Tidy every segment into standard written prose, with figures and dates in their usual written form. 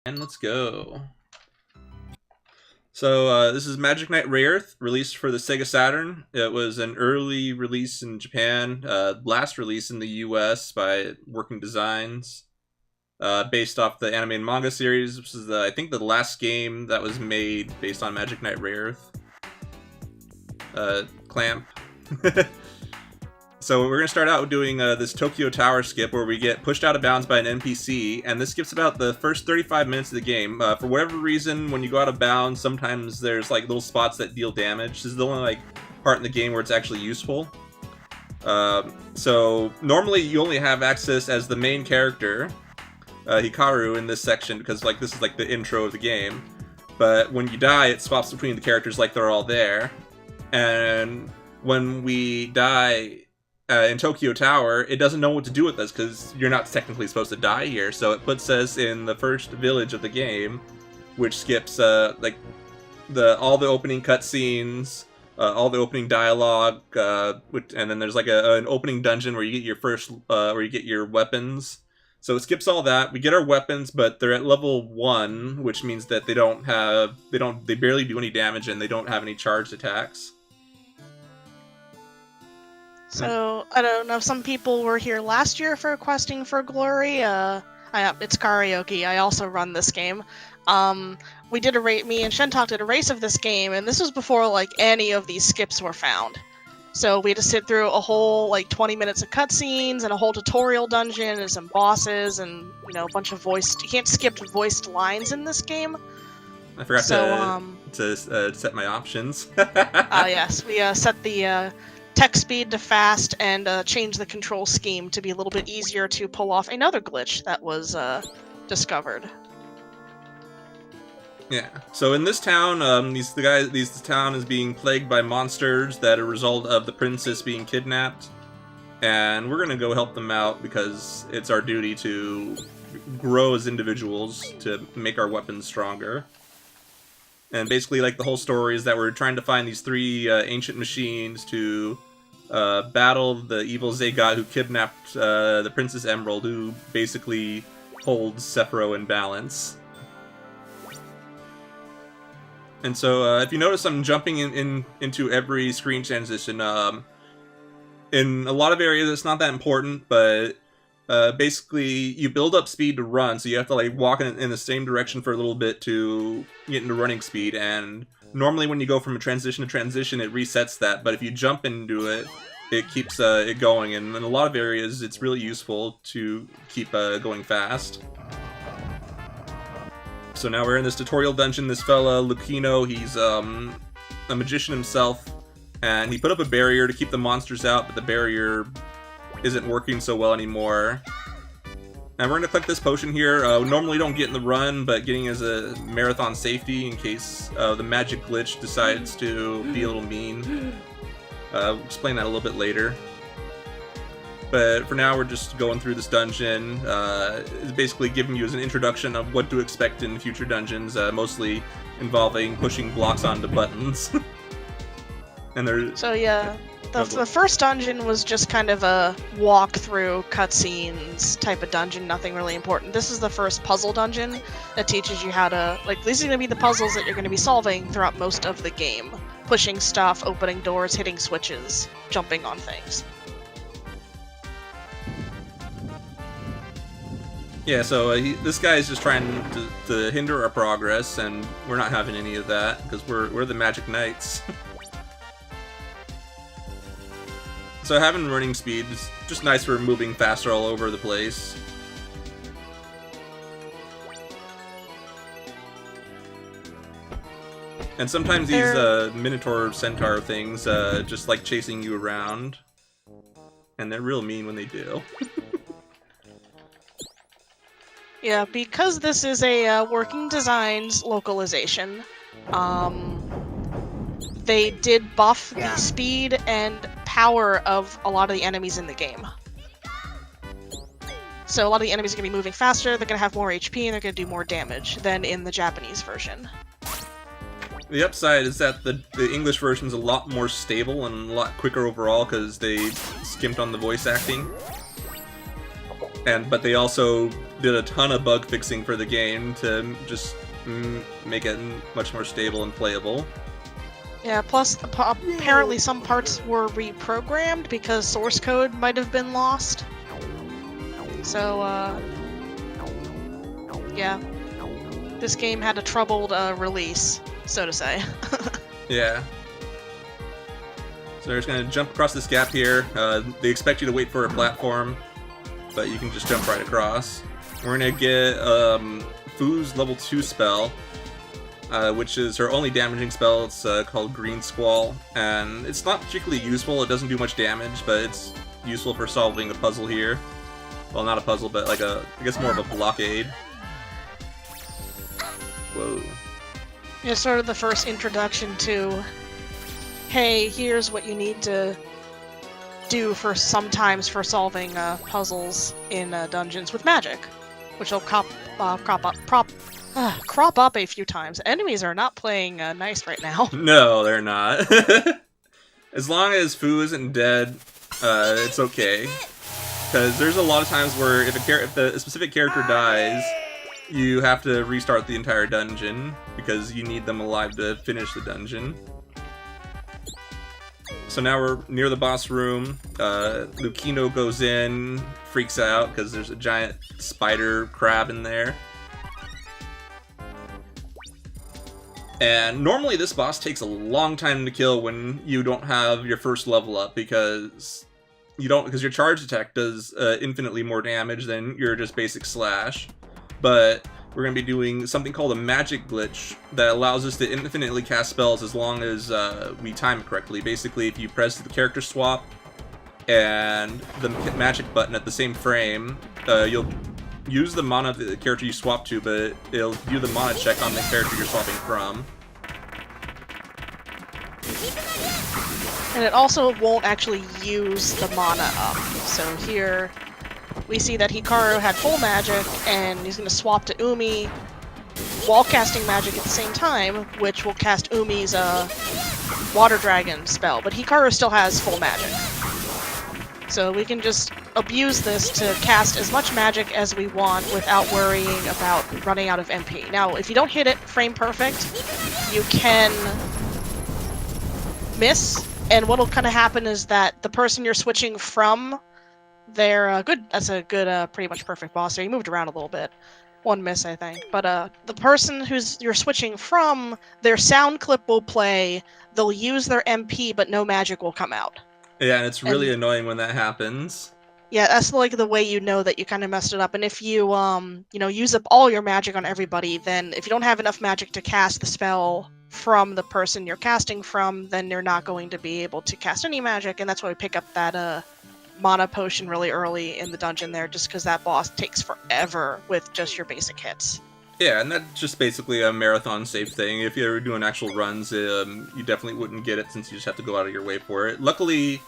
And let's go. So this is Magic Knight Rayearth, released for the Sega Saturn. It was an early release in Japan, last release in the US by Working Designs, based off the anime and manga series. This is, I think, the last game that was made based on Magic Knight Rayearth. Clamp. So we're going to start out doing this Tokyo Tower skip where we get pushed out of bounds by an NPC, and this skips about the first 35 minutes of the game. For whatever reason, when you go out of bounds, sometimes there's like little spots that deal damage. This is the only part in the game where it's actually useful. So normally you only have access as the main character, Hikaru, in this section, because this is the intro of the game. But when you die, it swaps between the characters like they're all there. And when we die in Tokyo Tower, it doesn't know what to do with us because you're not technically supposed to die here. So it puts us in the first village of the game, which skips all the opening cutscenes, all the opening dialogue, and then there's an opening dungeon where you get your first, where you get your weapons. So it skips all that. We get our weapons, but they're at level 1, which means that they barely do any damage and they don't have any charged attacks. So, I don't know if some people were here last year for Questing for Glory. It's karaoke. I also run this game. We did me and Shentok did a race of this game, and this was before, any of these skips were found. So we had to sit through a whole, 20 minutes of cutscenes and a whole tutorial dungeon and some bosses and, a bunch of voiced... You can't skip voiced lines in this game. I forgot to set my options. Yes, we set the... text speed to fast and change the control scheme to be a little bit easier to pull off another glitch that was discovered. Yeah. So in this town, this town is being plagued by monsters that are a result of the princess being kidnapped, and we're gonna go help them out because it's our duty to grow as individuals to make our weapons stronger. And basically, the whole story is that we're trying to find these 3 ancient machines to battle the evil Zagot who kidnapped the Princess Emerald, who basically holds Sephiroth in balance. And so, if you notice, I'm jumping into every screen transition. In a lot of areas, it's not that important, but basically, you build up speed to run, so you have to walk in the same direction for a little bit to get into running speed. And normally, when you go from a transition to transition, it resets that. But if you jump into it, it keeps it going. And in a lot of areas, it's really useful to keep going fast. So now we're in this tutorial dungeon. This fella, Lucino, he's a magician himself, and he put up a barrier to keep the monsters out, but the barrier isn't working so well anymore. And we're going to click this potion here. Normally don't get in the run, but getting as a marathon safety in case the magic glitch decides to be a little mean. We'll explain that a little bit later. But for now, we're just going through this dungeon. It's basically giving you as an introduction of what to expect in future dungeons, mostly involving pushing blocks onto buttons. And there's... So yeah, the first dungeon was just kind of a walk-through cutscenes type of dungeon, nothing really important. This is the first puzzle dungeon that teaches you how to... these are going to be the puzzles that you're going to be solving throughout most of the game. Pushing stuff, opening doors, hitting switches, jumping on things. Yeah, so this guy is just trying to hinder our progress, and we're not having any of that, because we're the Magic Knights. So having running speed is just nice for moving faster all over the place. And sometimes these Minotaur Centaur things just like chasing you around. And they're real mean when they do. Yeah, because this is a Working Designs localization, they did buff the speed and power of a lot of the enemies in the game. So a lot of the enemies are going to be moving faster, they're going to have more HP, and they're going to do more damage than in the Japanese version. The upside is that the English version is a lot more stable and a lot quicker overall because they skimped on the voice acting. But they also did a ton of bug fixing for the game to just make it much more stable and playable. Yeah, plus apparently some parts were reprogrammed because source code might have been lost. So, yeah. This game had a troubled release, so to say. Yeah. So we're just gonna jump across this gap here. They expect you to wait for a platform, but you can just jump right across. We're gonna get Fu's level 2 spell, which is her only damaging spell. It's called Green Squall, and it's not particularly useful. It doesn't do much damage, but it's useful for solving a puzzle here. Well, not a puzzle, but like I guess more of a blockade. Whoa. It's sort of the first introduction to, hey, here's what you need to do for sometimes for solving puzzles in dungeons with magic, which will crop up a few times. Enemies are not playing nice right now. No, they're not. As long as Fu isn't dead, it's okay. Because there's a lot of times where if a specific character dies, you have to restart the entire dungeon because you need them alive to finish the dungeon. So now we're near the boss room. Lucino goes in, freaks out because there's a giant spider crab in there. And normally this boss takes a long time to kill when you don't have your first level up because your charge attack does infinitely more damage than your just basic slash. But we're going to be doing something called a magic glitch that allows us to infinitely cast spells as long as we time it correctly. Basically, if you press the character swap and the magic button at the same frame, you'll use the mana of the character you swap to, but it'll do the mana check on the character you're swapping from. And it also won't actually use the mana up. So here we see that Hikaru had full magic, and he's going to swap to Umi while casting magic at the same time, which will cast Umi's Water Dragon spell. But Hikaru still has full magic. So we can just abuse this to cast as much magic as we want without worrying about running out of MP. Now, if you don't hit it frame perfect, you can miss, and what'll kind of happen is that the person you're switching from, they're good. That's a good, pretty much perfect boss there. He moved around a little bit. One miss, I think. But the person you're switching from, their sound clip will play, they'll use their MP, but no magic will come out. Yeah, and it's really annoying when that happens. Yeah, that's like the way you know that you kind of messed it up. And if you, use up all your magic on everybody, then if you don't have enough magic to cast the spell from the person you're casting from, then you're not going to be able to cast any magic. And that's why we pick up that mana potion really early in the dungeon there, just because that boss takes forever with just your basic hits. Yeah, and that's just basically a marathon save thing. If you're doing actual runs, you definitely wouldn't get it since you just have to go out of your way for it. Luckily,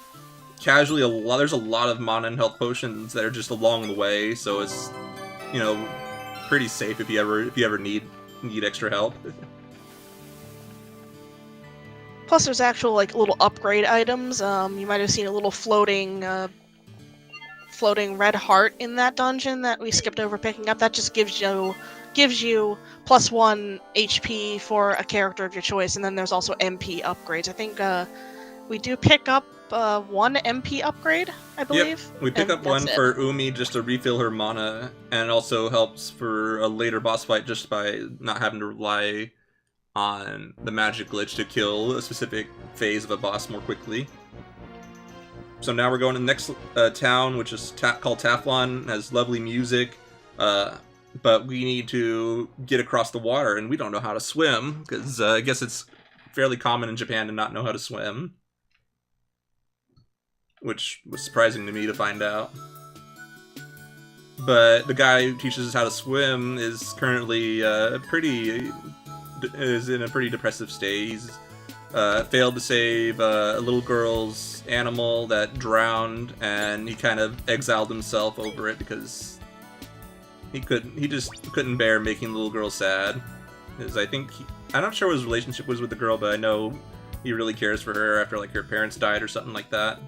casually, there's a lot of mana and health potions that are just along the way, so it's, pretty safe if you ever need extra help. Plus, there's actual little upgrade items. You might have seen a little floating red heart in that dungeon that we skipped over picking up. That just gives you +1 HP for a character of your choice, and then there's also MP upgrades. I think we do pick up one MP upgrade, I believe. Yep, we pick up one for Umi just to refill her mana, and it also helps for a later boss fight just by not having to rely on the magic glitch to kill a specific phase of a boss more quickly. So now we're going to the next town, which is called Taflon. It has lovely music, but we need to get across the water, and we don't know how to swim, because I guess it's fairly common in Japan to not know how to swim. Which was surprising to me to find out. But the guy who teaches us how to swim is currently is in a pretty depressive state. He's failed to save a little girl's animal that drowned, and he kind of exiled himself over it because he just couldn't bear making the little girl sad. Because I'm not sure what his relationship was with the girl, but I know he really cares for her after her parents died or something like that.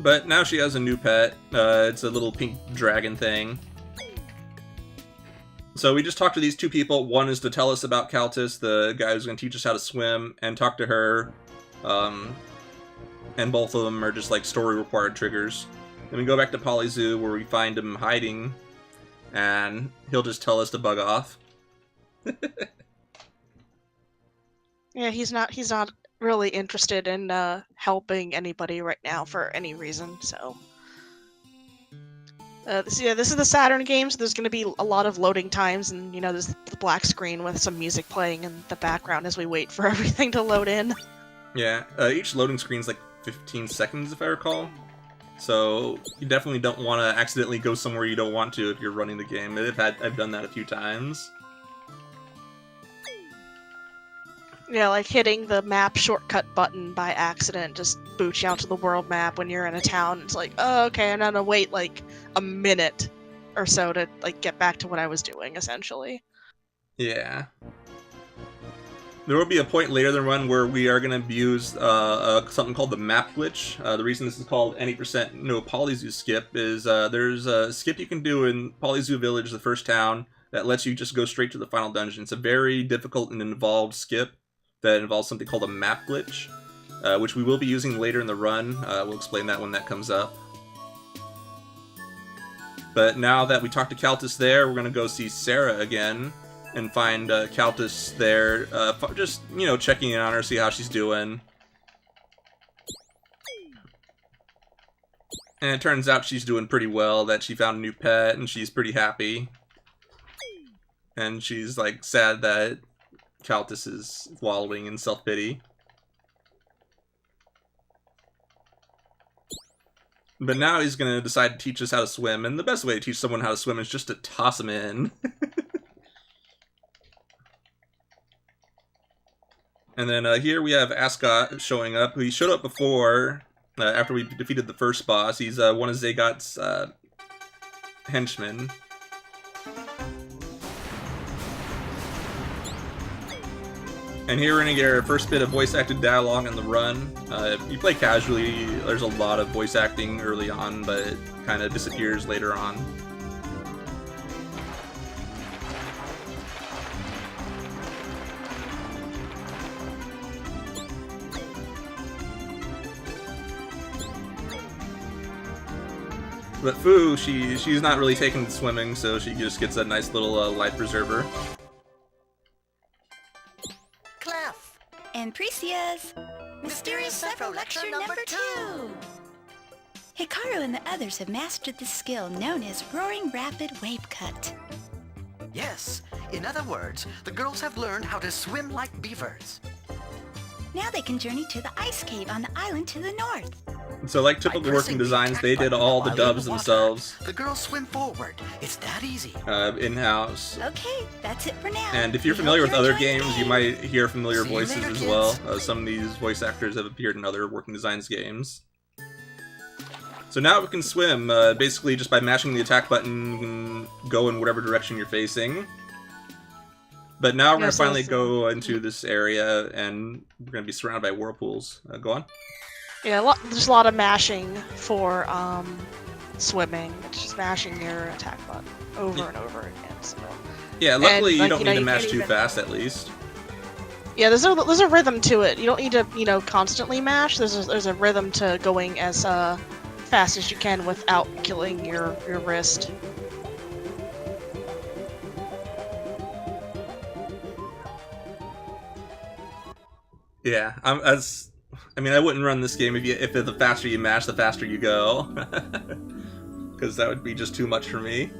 But now she has a new pet. It's a little pink dragon thing. So we just talked to these two people. One is to tell us about Caltus, the guy who's going to teach us how to swim, and talk to her. And both of them are just like story-required triggers. Then we go back to Polizu, where we find him hiding, and he'll just tell us to bug off. Yeah, he's not really interested in helping anybody right now for any reason. So, this is the Saturn game, so there's going to be a lot of loading times, and there's the black screen with some music playing in the background as we wait for everything to load in. Yeah, each loading screen's like 15 seconds, if I recall. So you definitely don't want to accidentally go somewhere you don't want to if you're running the game. I've done that a few times. Yeah, like hitting the map shortcut button by accident just boots you out to the world map when you're in a town. It's like, oh, okay, I'm gonna wait like a minute or so to like get back to what I was doing, essentially. Yeah. There will be a point later in the run where we are going to use something called the map glitch. The reason this is called any % no Polizu skip is there's a skip you can do in Polizu Village, the first town, that lets you just go straight to the final dungeon. It's a very difficult and involved skip that involves something called a map glitch, which we will be using later in the run. We'll explain that when that comes up. But now that we talked to Caltus there, we're going to go see Sarah again. And find Caltus there, just, checking in on her, see how she's doing. And it turns out she's doing pretty well, that she found a new pet, and she's pretty happy. And she's, like, sad that Caltus is wallowing in self-pity. But now he's gonna decide to teach us how to swim, and the best way to teach someone how to swim is just to toss him in. And then here we have Ascot showing up. He showed up before, after we defeated the first boss. He's one of Zagot's henchmen. And here we're going to get our first bit of voice-acted dialogue on the run. If you play casually, there's a lot of voice acting early on, but it kind of disappears later on. But Fu, she's not really taking to swimming, so she just gets a nice little life preserver. Clef. And Precious. Mysterious Sephiroth Lecture number 2. Hikaru and the others have mastered the skill known as Roaring Rapid Wave Cut. Yes. In other words, the girls have learned how to swim like beavers. Now they can journey to the ice cave on the island to the north. So like typical working designs, they did all the dubs themselves. The girls swim forward. It's that easy. In-house. Okay, that's it for now. And if you're familiar with other games, you might hear familiar voices as well. Some of these voice actors have appeared in other working designs games. So now we can swim, basically just by mashing the attack button, you can go in whatever direction you're facing. But now we're going to finally go into this area, and we're going to be surrounded by whirlpools. Go on. Yeah, there's a lot of mashing for swimming. It's just mashing your attack button over and over again. So. Yeah, luckily you don't need to mash too fast, at least. Yeah, there's a rhythm to it. You don't need to constantly mash. There's a rhythm to going as fast as you can without killing your wrist. Yeah, I mean, I wouldn't run this game if the faster you mash, the faster you go. Because that would be just too much for me.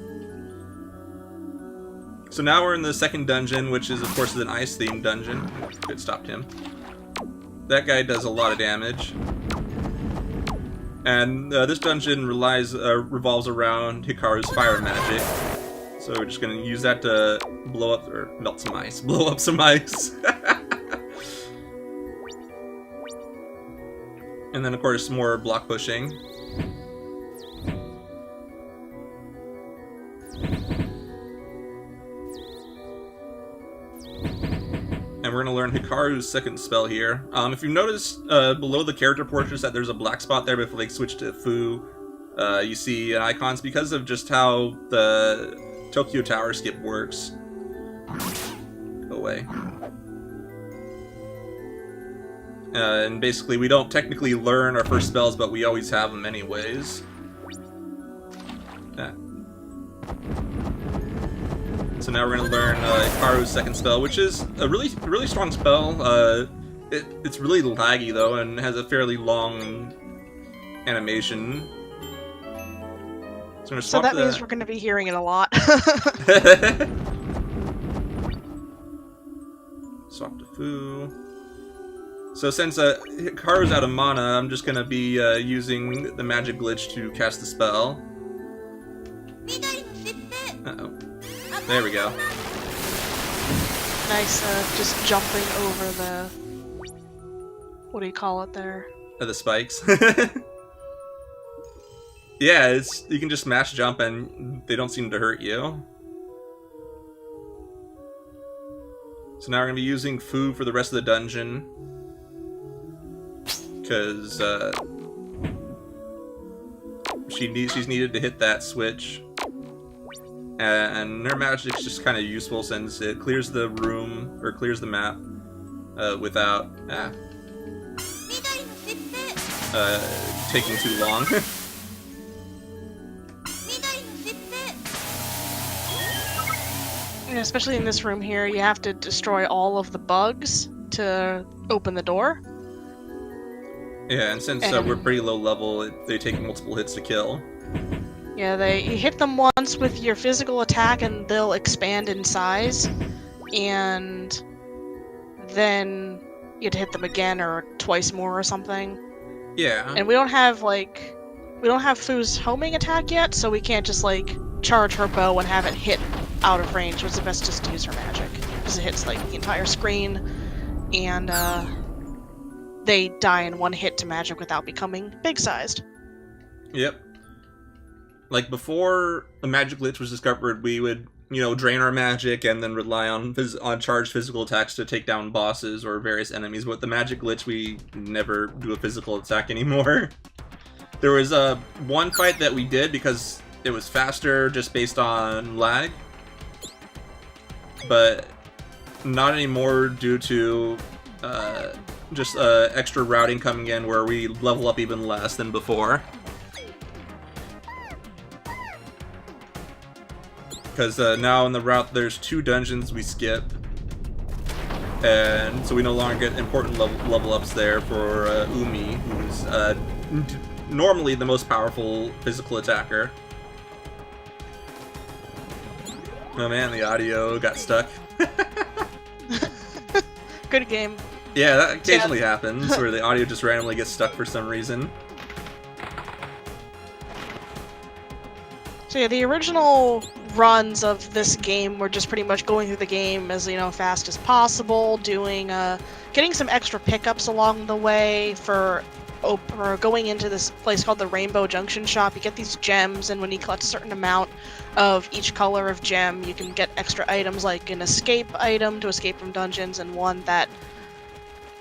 So now we're in the second dungeon, which is, of course, an ice-themed dungeon. Good, stopped him. That guy does a lot of damage. And this dungeon revolves around Hikaru's fire magic. So we're just going to use that to blow up, or melt some ice. Blow up some ice. And then, of course, more block pushing. And we're we're going to learn Hikaru's second spell here. If you notice below the character portraits that there's a black spot there before they switch to Fu, you see icons because of just how the Tokyo Tower skip works. Go away. And basically, we don't technically learn our first spells, but we always have them anyways. Yeah. So now we're going to learn Hikaru's second spell, which is a really strong spell. It's really laggy, though, and has a fairly long animation. So that means we're going to be hearing it a lot. Swap to Fu. So since Hikaru's out of mana, I'm just going to be using the magic glitch to cast the spell. Uh-oh. There we go. Nice, just jumping over the... What do you call it there? The spikes. Yeah, you can just smash jump and they don't seem to hurt you. So now we're going to be using Fu for the rest of the dungeon. Because she's needed to hit that switch. And her magic's just kind of useful since it clears the room, or clears the map, without taking too long. And especially in this room here, you have to destroy all of the bugs to open the door. Yeah, and since we're pretty low level, they take multiple hits to kill. Yeah, you hit them once with your physical attack and they'll expand in size, and then you'd hit them again or twice more or something. Yeah. And we don't have Fu's homing attack yet, so we can't just charge her bow and have it hit out of range. It's the best just to use her magic, because it hits the entire screen, and they die in one hit to magic without becoming big-sized. Yep. Like, before the magic glitch was discovered, we would, drain our magic and then rely on charged physical attacks to take down bosses or various enemies. But with the magic glitch, we never do a physical attack anymore. There was one fight that we did because it was faster just based on lag. But not anymore due to just extra routing coming in where we level up even less than before. Because now in the route there's 2 dungeons we skip, and so we no longer get important level ups there for Umi, who's normally the most powerful physical attacker. Oh man, the audio got stuck. Good game. Yeah, that occasionally happens, where the audio just randomly gets stuck for some reason. So yeah, the original runs of this game were just pretty much going through the game as fast as possible, doing getting some extra pickups along the way for going into this place called the Rainbow Junction Shop. You get these gems, and when you collect a certain amount of each color of gem, you can get extra items like an escape item to escape from dungeons, and one that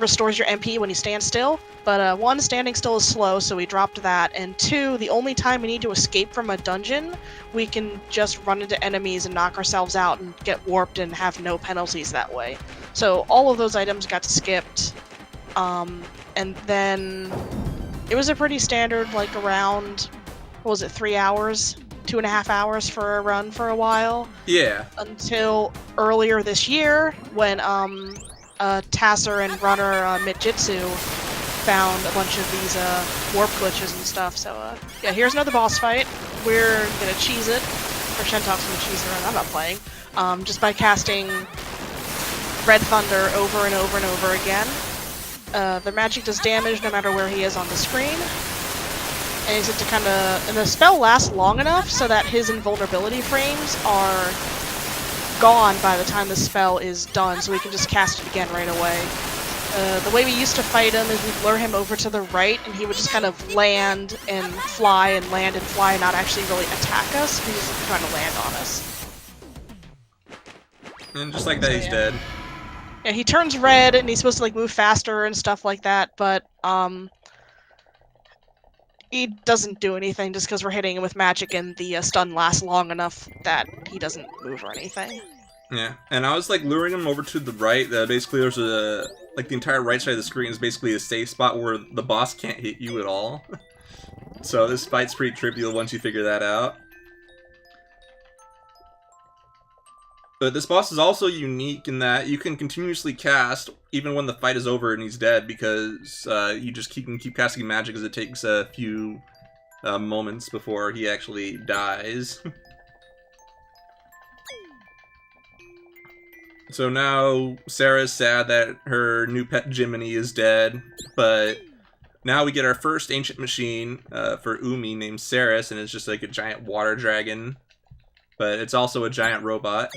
restores your MP when you stand still. But 1, standing still is slow, so we dropped that, and 2, the only time we need to escape from a dungeon, we can just run into enemies and knock ourselves out and get warped and have no penalties that way. So all of those items got skipped, and then it was a pretty standard, around, 3 hours? 2.5 hours for a run for a while? Yeah. Until earlier this year, when Tasser and runner Mitjitsu found a bunch of these warp glitches and stuff. So yeah, here's another boss fight. We're gonna cheese it, or Shentalk's gonna cheese it, and I'm not playing, just by casting Red Thunder over and over and over again. The magic does damage no matter where he is on the screen, and he's to and the spell lasts long enough so that his invulnerability frames are gone by the time the spell is done, so we can just cast it again right away. The way we used to fight him is we'd lure him over to the right, and he would just kind of land and fly and land and fly, and not actually really attack us. He was trying to land on us. And just like that, he's dead. Yeah, he turns red and he's supposed to like move faster and stuff like that, but he doesn't do anything just because we're hitting him with magic and the stun lasts long enough that he doesn't move or anything. Yeah, and I was like luring him over to the right. Basically, there's a like the entire right side of the screen is basically a safe spot where the boss can't hit you at all. So this fight's pretty trivial once you figure that out. But this boss is also unique in that you can continuously cast even when the fight is over and he's dead, because you just keep casting magic as it takes a few moments before he actually dies. So now Sarah's sad that her new pet Jiminy is dead, but now we get our first ancient machine for Umi named Saris, and it's just like a giant water dragon, but it's also a giant robot.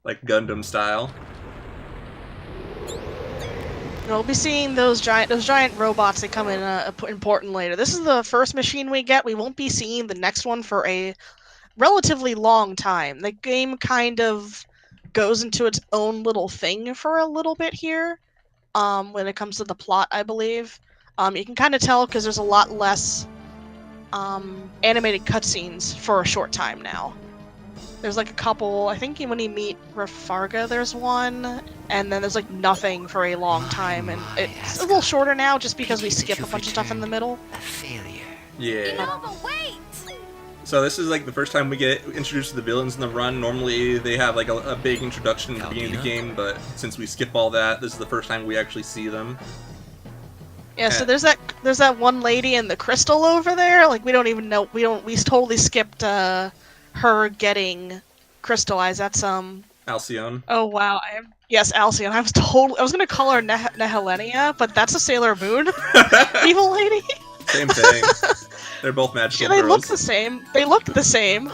Like Gundam style. We'll be seeing those giant robots that come in important later. This is the first machine we get. We won't be seeing the next one for a relatively long time. The game kind of goes into its own little thing for a little bit here, when it comes to the plot, I believe. You can kind of tell because there's a lot less animated cutscenes for a short time now. There's like a couple, I think when you meet Rafarga there's one, and then there's like nothing for a long time, and it's a little shorter now just because we skip a bunch of stuff in the middle. A failure. Yeah. No, but wait! So this is like the first time we get introduced to the villains in the run. Normally they have like a big introduction at the beginning of the game, but since we skip all that, this is the first time we actually see them. Yeah, so there's that one lady in the crystal over there. Like we don't even know, we totally skipped her getting crystallized. That's Alcyone. Oh wow, yes, Alcyone. I was gonna call her Nehelenia, but that's a Sailor Moon evil lady. Same thing. They're both magical They girls. look the same. They look the same.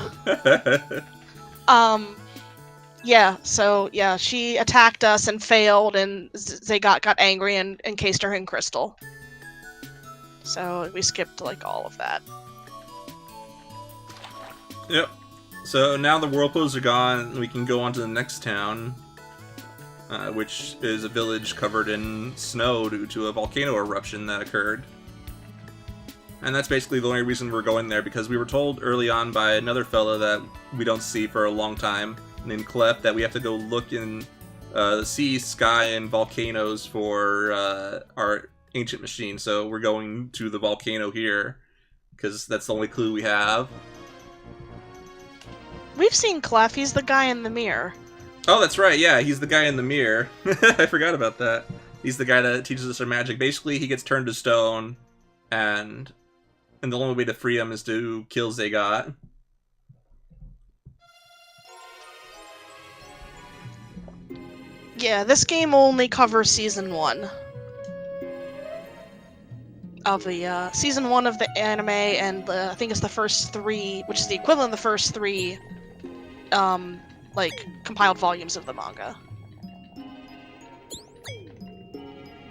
Yeah, so yeah, she attacked us and failed, and they got angry and encased her in crystal. So we skipped like all of that. Yep. So now the whirlpools are gone, we can go on to the next town, which is a village covered in snow due to a volcano eruption that occurred. And that's basically the only reason we're going there, because we were told early on by another fella that we don't see for a long time, named Clef, that we have to go look in the sea, sky, and volcanoes for our ancient machine. So we're going to the volcano here, because that's the only clue we have. We've seen Clef. He's the guy in the mirror. Oh, that's right. Yeah, he's the guy in the mirror. I forgot about that. He's the guy that teaches us our magic. Basically, he gets turned to stone, and the only way to free him is to kill Zagot. Yeah, this game only covers season 1 of the season 1 of the anime, and I think it's the first 3, which is the equivalent of the first 3 like compiled volumes of the manga.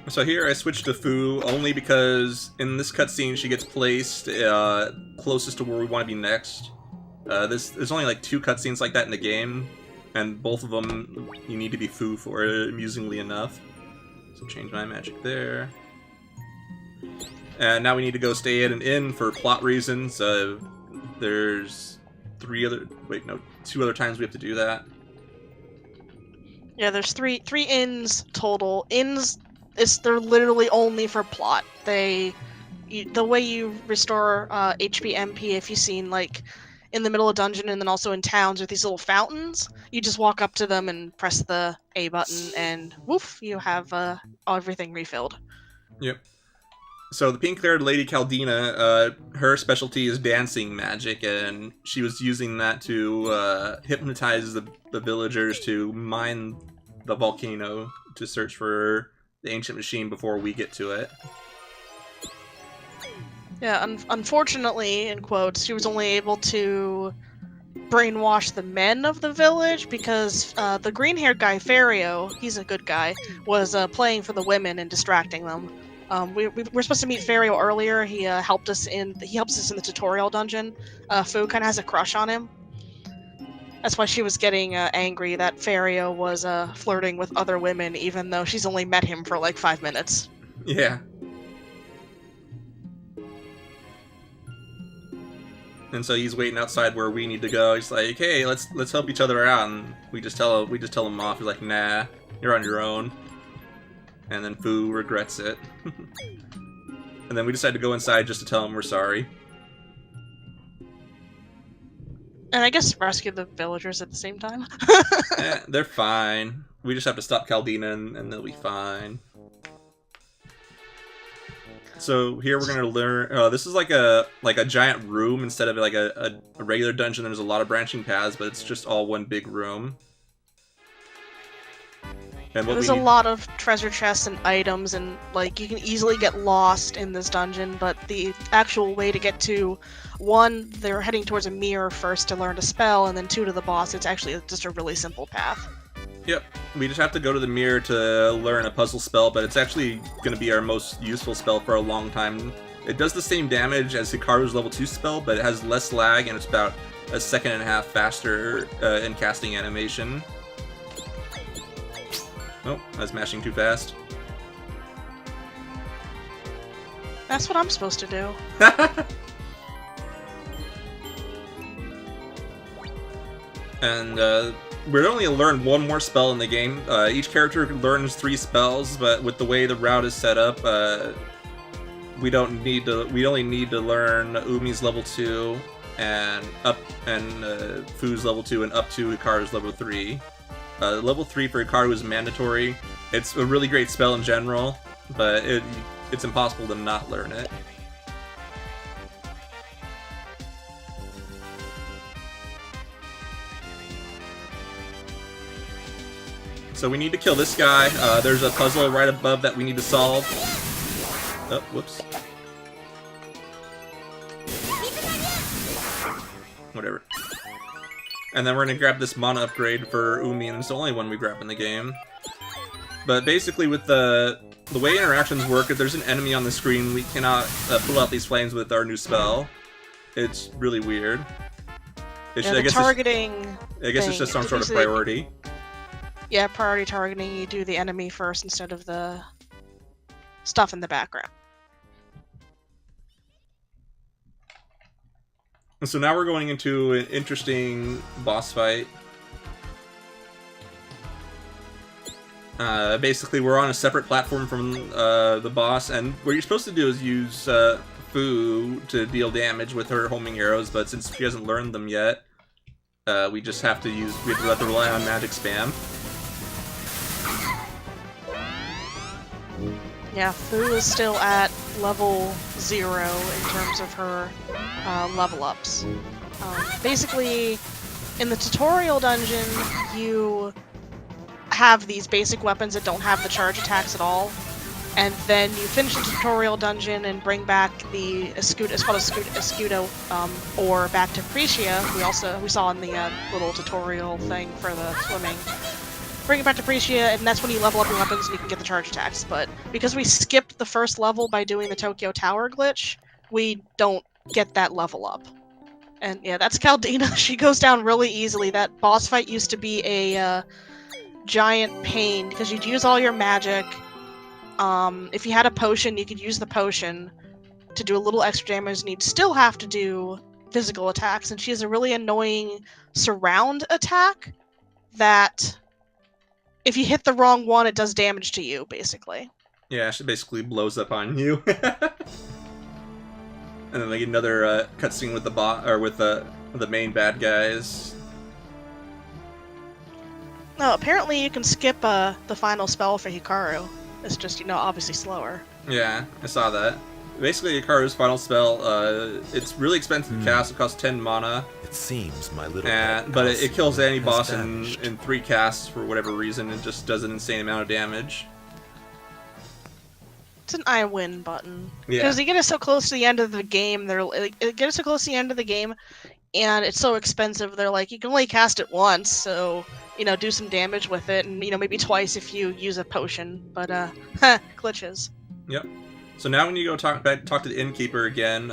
So here I switched to Fu only because in this cutscene she gets placed closest to where we want to be next. There's only like 2 cutscenes like that in the game, and both of them you need to be Fu for, amusingly enough. So change my magic there. And now we need to go stay at an inn for plot reasons. There's 2 other times we have to do that. Yeah, there's three inns total. Inns, they're literally only for plot. The way you restore HP MP, if you've seen like in the middle of dungeon and then also in towns with these little fountains, you just walk up to them and press the A button, and woof, you have everything refilled. Yep. So the pink-haired Lady Caldina, her specialty is dancing magic, and she was using that to hypnotize the villagers to mine the volcano to search for the ancient machine before we get to it. Yeah, unfortunately, in quotes, she was only able to brainwash the men of the village because the green-haired guy, Fario, he's a good guy, was playing for the women and distracting them. We're supposed to meet Fario earlier. He helped us in the tutorial dungeon. Fu kind of has a crush on him. That's why she was getting angry that Fario was flirting with other women, even though she's only met him for like 5 minutes. Yeah. And so he's waiting outside where we need to go. He's like, "Hey, let's help each other out." And we just tell him off. He's like, "Nah, you're on your own." And then Fu regrets it. And then we decide to go inside just to tell him we're sorry. And I guess rescue the villagers at the same time. They're fine. We just have to stop Caldina and they'll be fine. So here we're gonna learn. This is like a giant room instead of like a regular dungeon. There's a lot of branching paths, but it's just all one big room. And There's a lot of treasure chests and items, and like you can easily get lost in this dungeon. But the actual way to get to, one, they're heading towards a mirror first to learn a spell, and then 2, to the boss. It's actually just a really simple path. Yep, we just have to go to the mirror to learn a puzzle spell, but it's actually going to be our most useful spell for a long time. It does the same damage as Hikaru's level 2 spell, but it has less lag, and it's about a 1.5 seconds faster in casting animation. Oh, I was mashing too fast. That's what I'm supposed to do. And we're only going to learn one more spell in the game. Each character learns 3 spells, but with the way the route is set up, we only need to learn Umi's level 2 and Fu's level 2 and up to Hikaru's level 3. Level 3 for Hikaru is mandatory. It's a really great spell in general, but it's impossible to not learn it. So we need to kill this guy. There's a puzzle right above that we need to solve. Oh, whoops. Whatever. And then we're gonna grab this mana upgrade for Umi, and it's the only one we grab in the game. But basically with the way interactions work, if there's an enemy on the screen, we cannot pull out these flames with our new spell. It's really weird. I guess targeting it's just some sort of priority. Yeah, priority targeting, you do the enemy first instead of the stuff in the background. So now we're going into an interesting boss fight. Basically, we're on a separate platform from the boss, and what you're supposed to do is use Fu to deal damage with her homing arrows, but since she hasn't learned them yet, we have to rely on magic spam. Yeah, Fu is still at level 0 in terms of her level ups. Basically, in the tutorial dungeon, you have these basic weapons that don't have the charge attacks at all, and then you finish the tutorial dungeon and bring back the Escudo, it's called Escudo, or back to Precia. We saw in the little tutorial thing for the swimming. Bring it back to Precia, and that's when you level up your weapons and you can get the charge attacks. But because we skipped the first level by doing the Tokyo Tower glitch, we don't get that level up. And yeah, that's Caldina. She goes down really easily. That boss fight used to be a giant pain because you'd use all your magic. If you had a potion, you could use the potion to do a little extra damage, and you'd still have to do physical attacks. And she has a really annoying surround attack that, if you hit the wrong one, it does damage to you, basically. Yeah, she basically blows up on you. And then they get another cutscene with the the main bad guys. No, apparently you can skip the final spell for Hikaru. It's just, obviously slower. Yeah, I saw that. Basically, Hikaru's final spell, it's really expensive to cast. It costs 10 mana. It seems my little but it kills any boss in 3 casts for whatever reason. It just does an insane amount of damage. It's an I win button. Yeah. Because you get it so close to the end of the game, and it's so expensive, they're like, you can only cast it once, so, do some damage with it, and, maybe twice if you use a potion, but, glitches. Yep. So now when you go talk to the innkeeper again,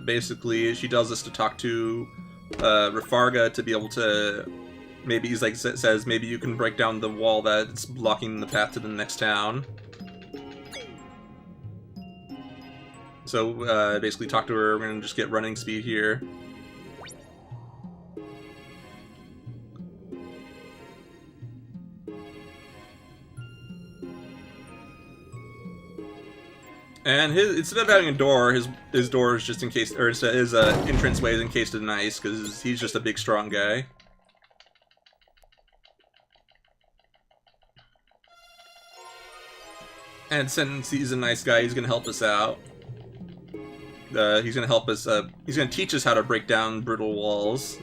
basically she tells us to talk to Rafarga to be able to maybe he's like says maybe you can break down the wall that's blocking the path to the next town. So basically talk to her. We're gonna just get running speed here. And instead of having a door, his door is just encased, or his entranceway is encased in ice because he's just a big, strong guy. And since he's a nice guy, he's gonna help us out. He's gonna help us. He's gonna teach us how to break down brittle walls.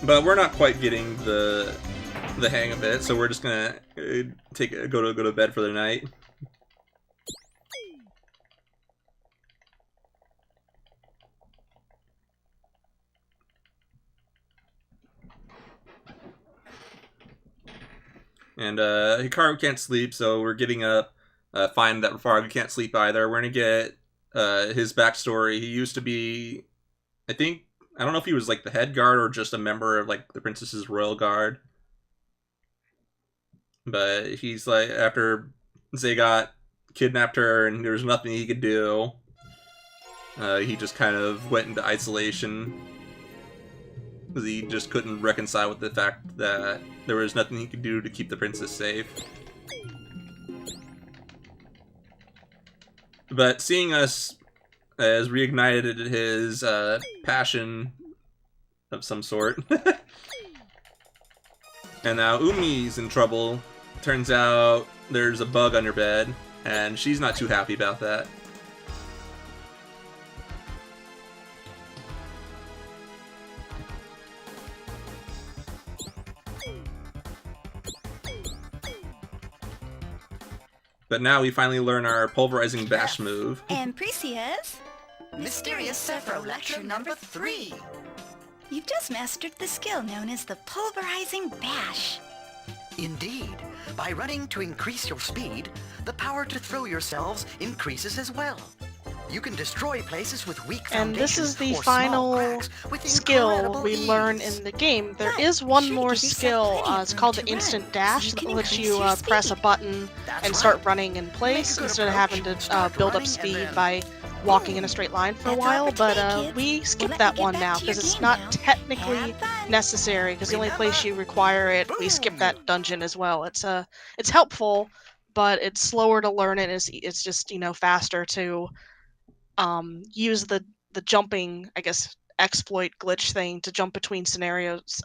But we're not quite getting the hang of it, so we're just gonna go to bed for the night. And Hikaru can't sleep, so we're getting up. Find that Fargo can't sleep either. We're gonna get his backstory. He used to be, I don't know if he was like the head guard or just a member of like the princess's royal guard. But he's like, after Zagot kidnapped her and there was nothing he could do, he just kind of went into isolation. Because he just couldn't reconcile with the fact that there was nothing he could do to keep the princess safe. But seeing us has reignited his passion of some sort. And now Umi's in trouble. Turns out there's a bug on her bed, and she's not too happy about that. But now we finally learn our pulverizing bash move. And Precious, Mysterious Sephiroth Lecture number 3. you've just mastered the skill known as the pulverizing bash. Indeed. By running to increase your speed, the power to throw yourselves increases as well. You can destroy places with weak foundations. And this is the or small final cracks with skill incredible we ease. learn in the game. There But is be one sure to more give yourself skill. plenty of It's room called the to run, instant so dash you that can lets increase you your press a speed. button That's and start right. running in place good instead of approach. having to Start build up running and speed then by walking in a straight line for a That's all while. for But today, kids. we We'll skipped let that you get one back now to your because it's game not now. technically Have fun. necessary because the only place you Remember, require it, we skipped that dungeon as well. It's helpful, but it's slower to learn it. It's just faster to use the jumping, I guess, exploit glitch thing to jump between scenarios,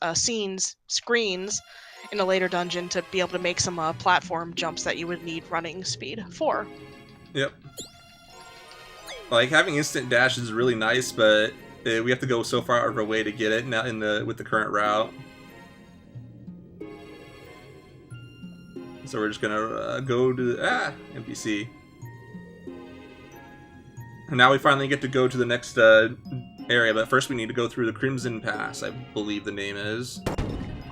screens in a later dungeon to be able to make some platform jumps that you would need running speed for. Yep. Like, having instant dash is really nice, but we have to go so far out of our way to get it now with the current route. So we're just gonna go to NPC. And now we finally get to go to the next area, but first we need to go through the Crimson Pass, I believe the name is.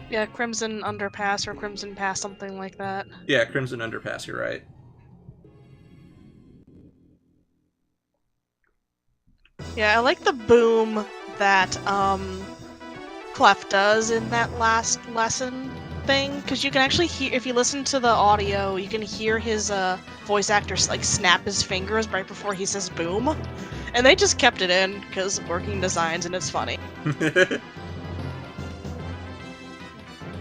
Yeah, Crimson Underpass or Crimson Pass, something like that. Yeah, Crimson Underpass, you're right. Yeah, I like the boom that Clef does in that last lesson thing, because you can actually hear, if you listen to the audio, you can hear his voice actor like snap his fingers right before he says boom, and they just kept it in because working designs, and it's funny.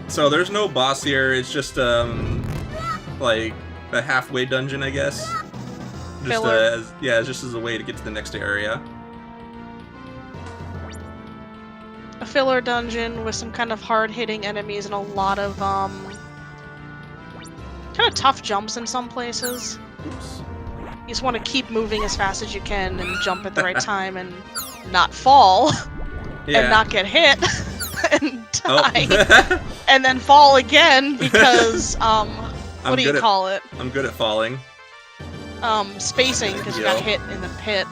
So there's no boss here, it's just like a halfway dungeon, I guess. Just Filler. just as a way to get to the next area. A filler dungeon with some kind of hard-hitting enemies and a lot of kind of tough jumps in some places. Oops. You just want to keep moving as fast as you can and jump at the right time and not fall Yeah. and not get hit and die Oh. and then fall again because what do you call it? I'm good at falling. Spacing because you Yo. got hit in the pit.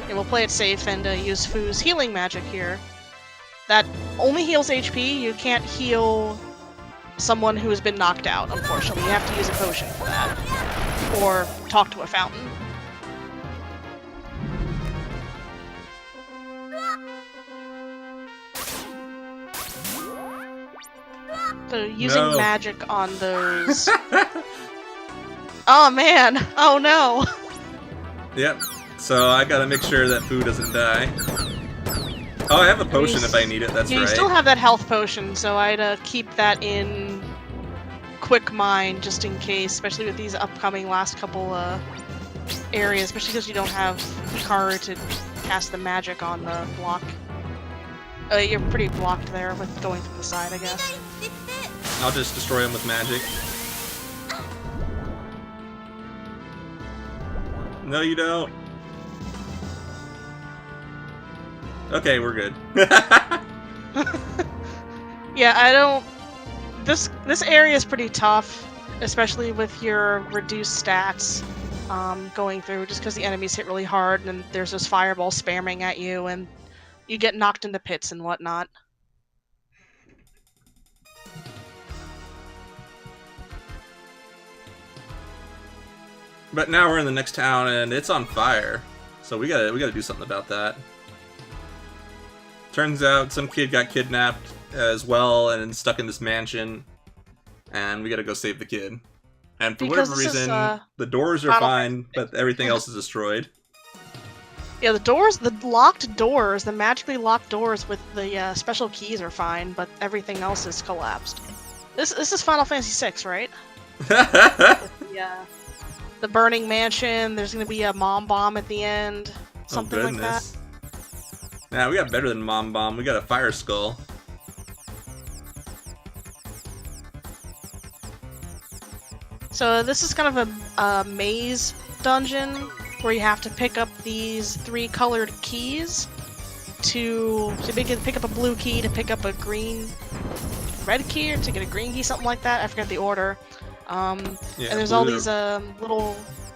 And we'll play it safe and use Fu's healing magic here. That only heals HP. You can't heal someone who has been knocked out, unfortunately. You have to use a potion for that. Or talk to a fountain. So using magic on those... Oh man! Oh no! Yep. So I gotta make sure that Fu doesn't die. Oh, I have a potion if I need it, that's right. You still have that health potion, so I'd keep that in quick mind just in case, especially with these upcoming last couple areas, especially because you don't have Hikaru to cast the magic on the block. You're pretty blocked there with going from the side, I guess. I'll just destroy him with magic. No, you don't. Okay, we're good. Yeah, I don't... This area is pretty tough, especially with your reduced stats going through, just because the enemies hit really hard and there's those fireballs spamming at you and you get knocked into pits and whatnot. But now we're in the next town and it's on fire, so we gotta do something about that. Turns out some kid got kidnapped as well and stuck in this mansion, and we gotta go save the kid. And for whatever reason, the doors are fine, but everything else is destroyed. Yeah, the locked doors, the magically locked doors with the special keys are fine, but everything else is collapsed. This is Final Fantasy VI, right? Yeah. The burning mansion, there's gonna be a mom bomb at the end, something like that. Nah, we got better than mom bomb, we got a fire skull. So this is kind of a maze dungeon where you have to pick up these 3 colored keys to pick up a blue key, to pick up a red key, or to get a green key, something like that. I forget the order. Yeah, and there's all these little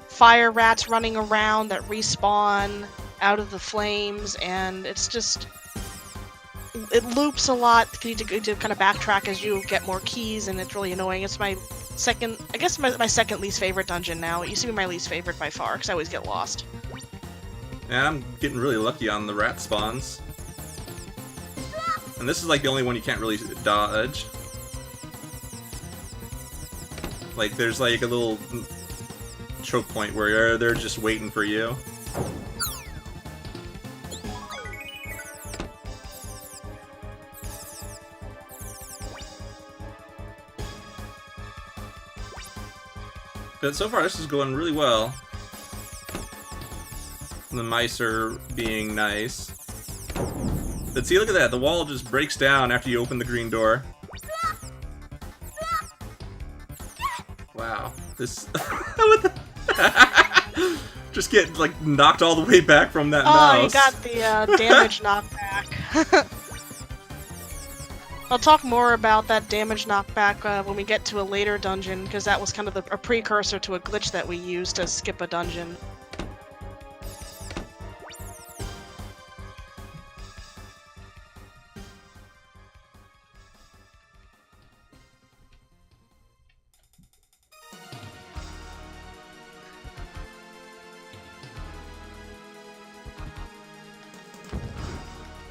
fire rats running around that respawn out of the flames, and it's just... It loops a lot to kind of backtrack as you get more keys, and it's really annoying. It's my second... I guess my second least favorite dungeon now. It used to be my least favorite by far, because I always get lost. Yeah, I'm getting really lucky on the rat spawns. And this is like the only one you can't really dodge. Like, there's like a little choke point where they're just waiting for you. But so far, this is going really well. The mice are being nice. But see, look at that. The wall just breaks down after you open the green door. Wow. This... what the... just get, like, knocked all the way back from that mouse. Oh, you got the damage knockback. I'll talk more about that damage knockback when we get to a later dungeon, because that was kind of a precursor to a glitch that we used to skip a dungeon.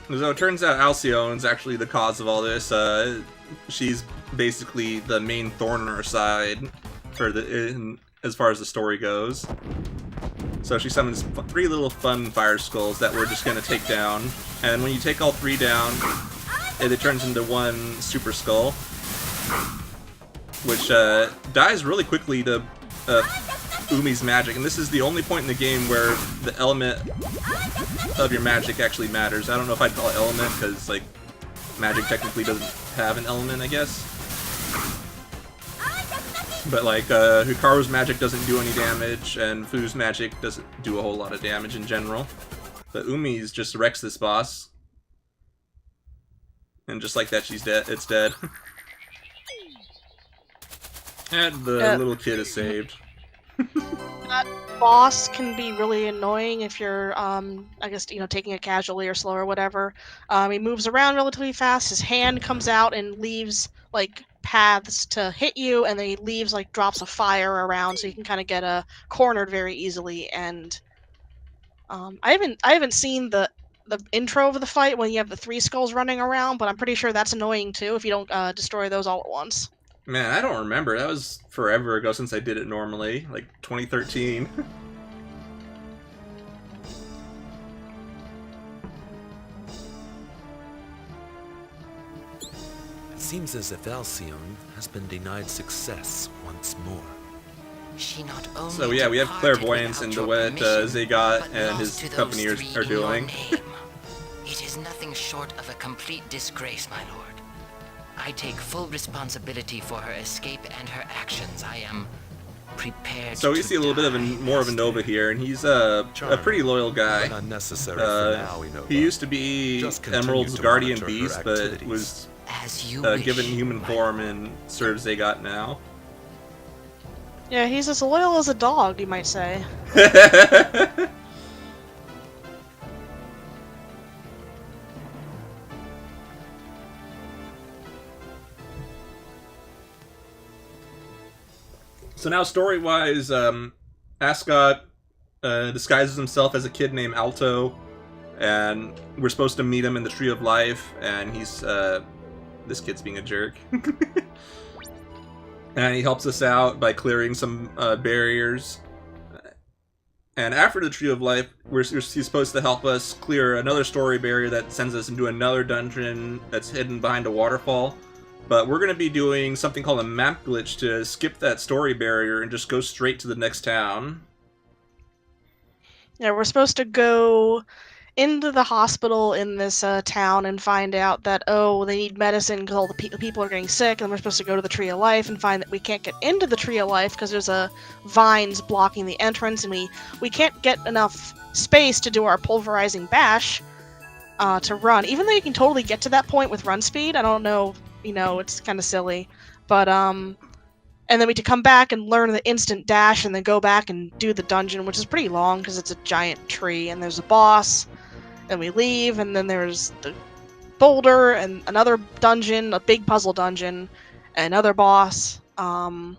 So it turns out Alcyone is actually the cause of all this. She's basically the main thorn on her side for as far as the story goes. So she summons 3 little fun fire skulls that we're just going to take down. And when you take all 3 down, it turns into 1 super skull, which dies really quickly to Umi's magic. And this is the only point in the game where the element of your magic actually matters. I don't know if I'd call it element, because like magic technically doesn't have an element, I guess. But like Hikaru's magic doesn't do any damage, and Fu's magic doesn't do a whole lot of damage in general. But Umi's just wrecks this boss, and just like that, she's dead. It's dead. And the little kid is saved. That boss can be really annoying if you're, I guess, taking it casually or slow or whatever. He moves around relatively fast. His hand comes out and leaves like paths to hit you, and then he leaves like drops of fire around, so you can kind of get cornered very easily. And I haven't seen the intro of the fight when you have the three skulls running around, but I'm pretty sure that's annoying too if you don't destroy those all at once. Man, I don't remember. That was forever ago since I did it normally, like 2013. It seems as if Alcyone has been denied success once more. She not only So yeah, we have departed clairvoyance without into your what permission, Zagot but and lost his to those company three are in your doing. name. It is nothing short of a complete disgrace, my lord. I take full responsibility for her escape and her actions. I am prepared. So we to see a little bit of more of a Nova here, and he's a pretty loyal guy. But unnecessary for now, Inova. He used to be Just continue Emerald's to guardian monitor her beast, but activities. was As you given wish, human my form lord. and serves Zagot now. Yeah, he's as loyal as a dog, you might say. So now, story-wise, Ascot disguises himself as a kid named Alto, and we're supposed to meet him in the Tree of Life, and he's, this kid's being a jerk. And he helps us out by clearing some barriers. And after the Tree of Life, he's supposed to help us clear another story barrier that sends us into another dungeon that's hidden behind a waterfall. But we're going to be doing something called a map glitch to skip that story barrier and just go straight to the next town. Yeah, we're supposed to go into the hospital in this town and find out that, oh, they need medicine because all the people are getting sick, and we're supposed to go to the Tree of Life and find that we can't get into the Tree of Life because there's vines blocking the entrance, and we can't get enough space to do our pulverizing bash to run. Even though you can totally get to that point with run speed, I don't know, it's kind of silly. But, and then we have to come back and learn the instant dash and then go back and do the dungeon, which is pretty long because it's a giant tree, and there's a boss. Then we leave, and then there's the boulder and another dungeon, a big puzzle dungeon, another boss, some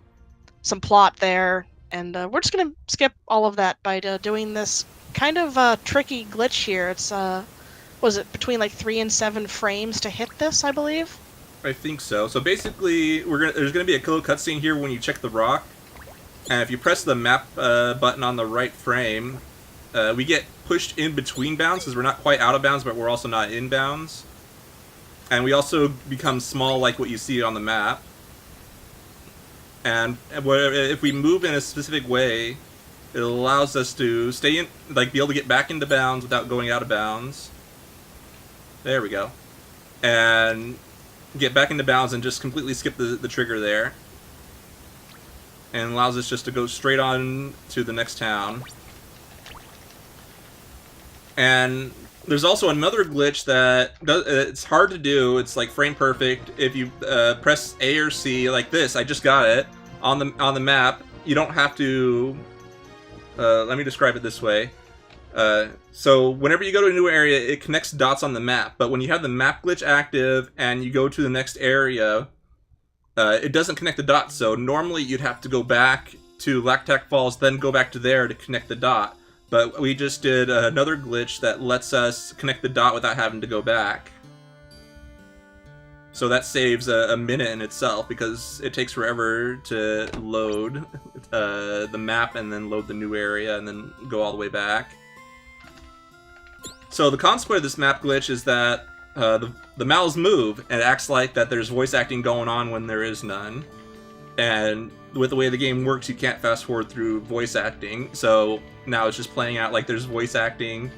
plot there, and we're just gonna skip all of that by doing this kind of tricky glitch here. It's was it between like 3 and 7 frames to hit this, I believe? I think so. So basically, there's gonna be a little cutscene here when you check the rock, and if you press the map button on the right frame, we get pushed in between bounds because we're not quite out of bounds, but we're also not in bounds. And we also become small like what you see on the map. And if we move in a specific way, it allows us to stay in, like be able to get back into bounds without going out of bounds. There we go. And get back into bounds and just completely skip the trigger there. And allows us just to go straight on to the next town. And there's also another glitch that it's hard to do. It's like frame perfect. If you press A or C like this, I just got it on the map. You don't have to. Let me describe it this way. So whenever you go to a new area, it connects dots on the map. But when you have the map glitch active and you go to the next area, it doesn't connect the dots. So normally you'd have to go back to Lactac Falls, then go back to there to connect the dot. But we just did another glitch that lets us connect the dot without having to go back. So that saves a minute in itself, because it takes forever to load the map and then load the new area and then go all the way back. So the consequence of this map glitch is that the mouths move, and it acts like that there's voice acting going on when there is none. And with the way the game works, you can't fast forward through voice acting, so now it's just playing out like there's voice acting,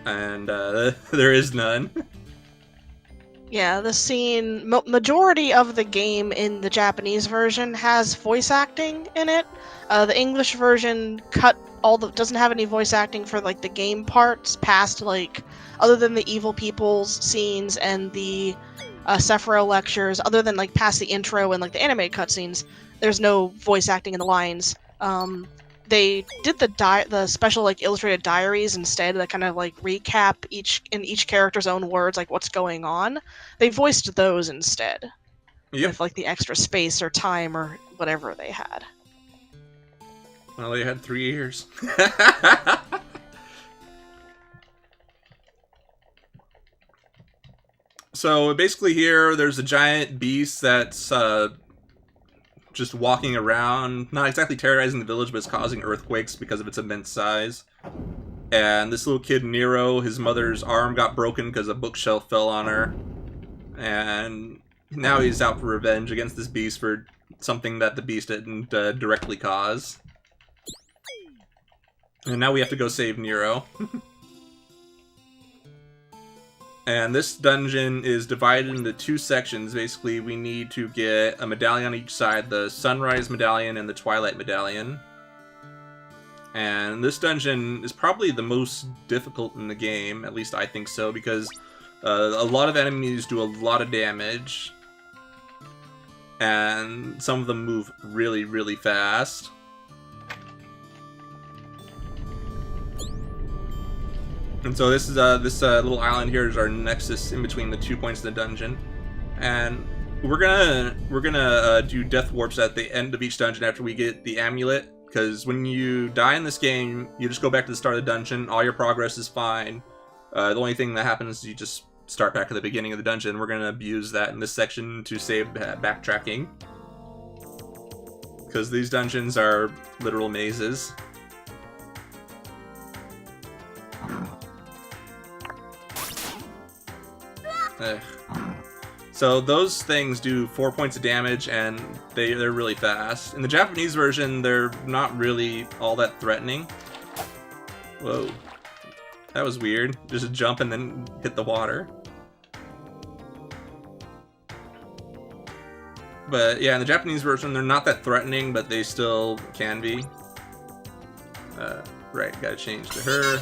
and there is none. Yeah, the scene, majority of the game in the Japanese version has voice acting in it. The English version doesn't have any voice acting for like the game parts past like, other than the evil people's scenes and the Sephiroth lectures, other than like past the intro and like the anime cutscenes, there's no voice acting in the lines. they did the special like illustrated diaries instead that kind of like recap each character's own words, like what's going on. They voiced those instead. Yep. With like the extra space or time or whatever they had. Well, they had 3 years. So basically here, there's a giant beast that's just walking around, not exactly terrorizing the village, but it's causing earthquakes because of its immense size. And this little kid, Nero, his mother's arm got broken because a bookshelf fell on her. And now he's out for revenge against this beast for something that the beast didn't directly cause. And now we have to go save Nero. And this dungeon is divided into 2 sections. Basically, we need to get a medallion on each side, the Sunrise Medallion and the Twilight Medallion. And this dungeon is probably the most difficult in the game, at least I think so, because a lot of enemies do a lot of damage. And some of them move really, really fast. And so this is this little island here is our nexus in between the 2 points of the dungeon, and we're gonna do death warps at the end of each dungeon after we get the amulet. Because when you die in this game, you just go back to the start of the dungeon. All your progress is fine. The only thing that happens is you just start back at the beginning of the dungeon. We're gonna abuse that in this section to save backtracking, because these dungeons are literal mazes. So those things do 4 points of damage, and they're really fast. In the Japanese version, they're not really all that threatening. Whoa. That was weird. Just jump and then hit the water. But yeah, in the Japanese version, they're not that threatening, but they still can be. Right, gotta change to her.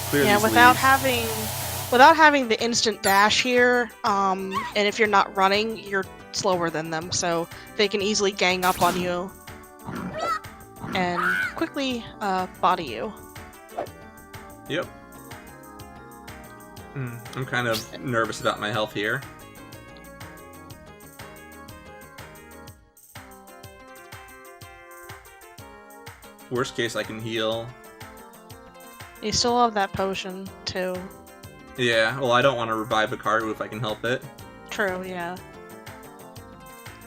Clear Yeah, these without leaves. having the instant dash here, and if you're not running, you're slower than them, so they can easily gang up on you and quickly body you. Yep. I'm kind of nervous about my health here. Worst case, I can heal. You still have that potion, too. Yeah, well, I don't want to revive Hikaru if I can help it. True, yeah.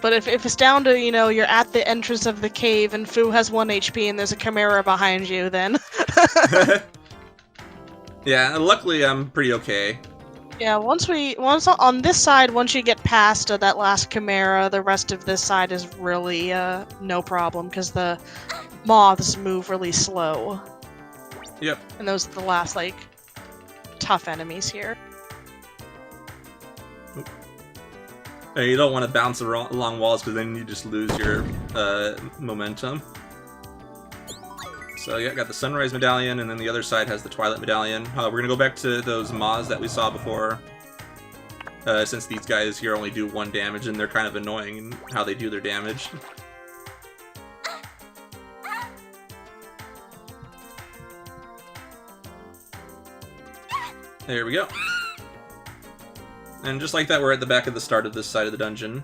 But if it's down to, you're at the entrance of the cave and Fu has 1 HP and there's a Chimera behind you, then... Yeah, luckily I'm pretty okay. Yeah, once on this side, once you get past that last Chimera, the rest of this side is really no problem, because the moths move really slow. Yep. And those are the last, tough enemies here. Hey, you don't want to bounce along walls, because then you just lose your momentum. So yeah, got the Sunrise Medallion, and then the other side has the Twilight Medallion. We're gonna go back to those moths that we saw before, since these guys here only do 1 damage, and they're kind of annoying in how they do their damage. There we go. And just like that, we're at the back of the start of this side of the dungeon.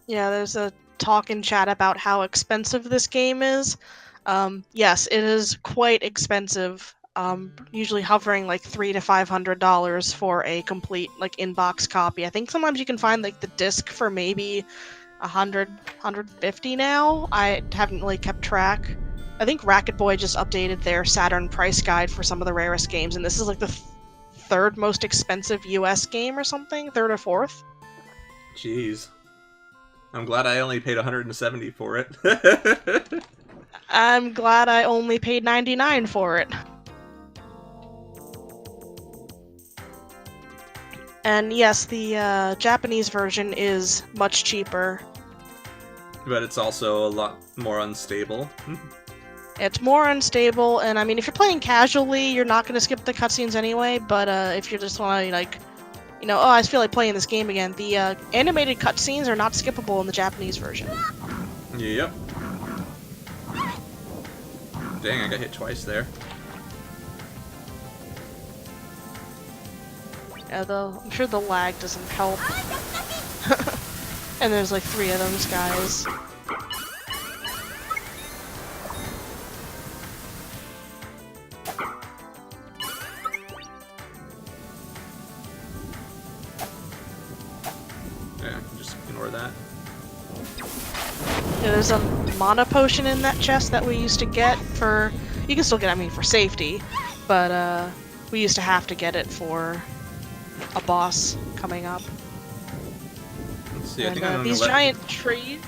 Yeah, there's a talk in chat about how expensive this game is. Yes, it is quite expensive. Usually hovering $300 to $500 for a complete in-box copy. I think sometimes you can find the disc for maybe $100, $150 now. I haven't really kept track. I think Racket Boy just updated their Saturn price guide for some of the rarest games, and this is the 3rd most expensive US game or something, 3rd or 4th. Jeez. I'm glad I only paid $170 for it. I'm glad I only paid $99 for it. And yes, the Japanese version is much cheaper. But it's also a lot more unstable. It's more unstable, and I mean, if you're playing casually, you're not going to skip the cutscenes anyway, but if you just want to, like, you know, oh, I just feel like playing this game again, the animated cutscenes are not skippable in the Japanese version. Yep. Dang, I got hit twice there. Yeah, I'm sure the lag doesn't help. And there's like 3 of those guys. Yeah, just ignore that. Yeah, there's a mana potion in that chest that we used to get for... You can still get it, I mean, for safety. But, we used to have to get it for a boss coming up. Let's see, I And, think I'm these giant trees...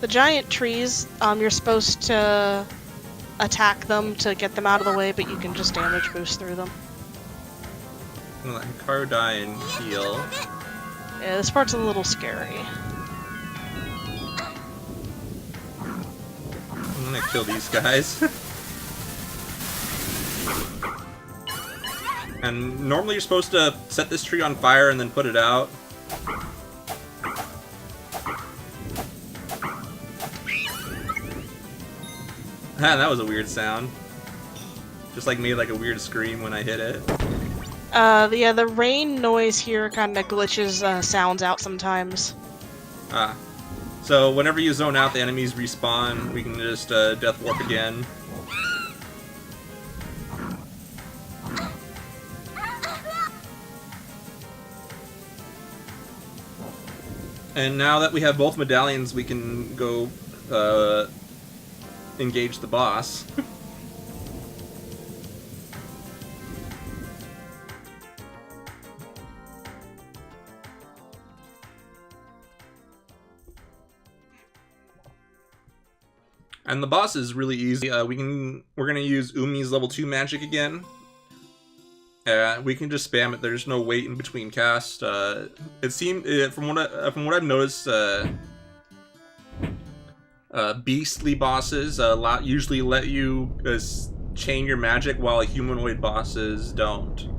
The giant trees, you're supposed to attack them to get them out of the way, but you can just damage boost through them. I'm gonna let Hikaru die and heal. Yeah, this part's a little scary. I'm gonna kill these guys. And normally you're supposed to set this tree on fire and then put it out. Ah, that was a weird sound. Just like made like a weird scream when I hit it. Yeah, the rain noise here kind of glitches sounds out sometimes. Ah. So whenever you zone out, the enemies respawn. We can just death warp again. And now that we have both medallions, we can go engage the boss. And the boss is really easy. We're gonna use Umi's level 2 magic again. We can just spam it. There's no wait in between casts. It seemed from what I've noticed, beastly bosses usually let you chain your magic, while humanoid bosses don't.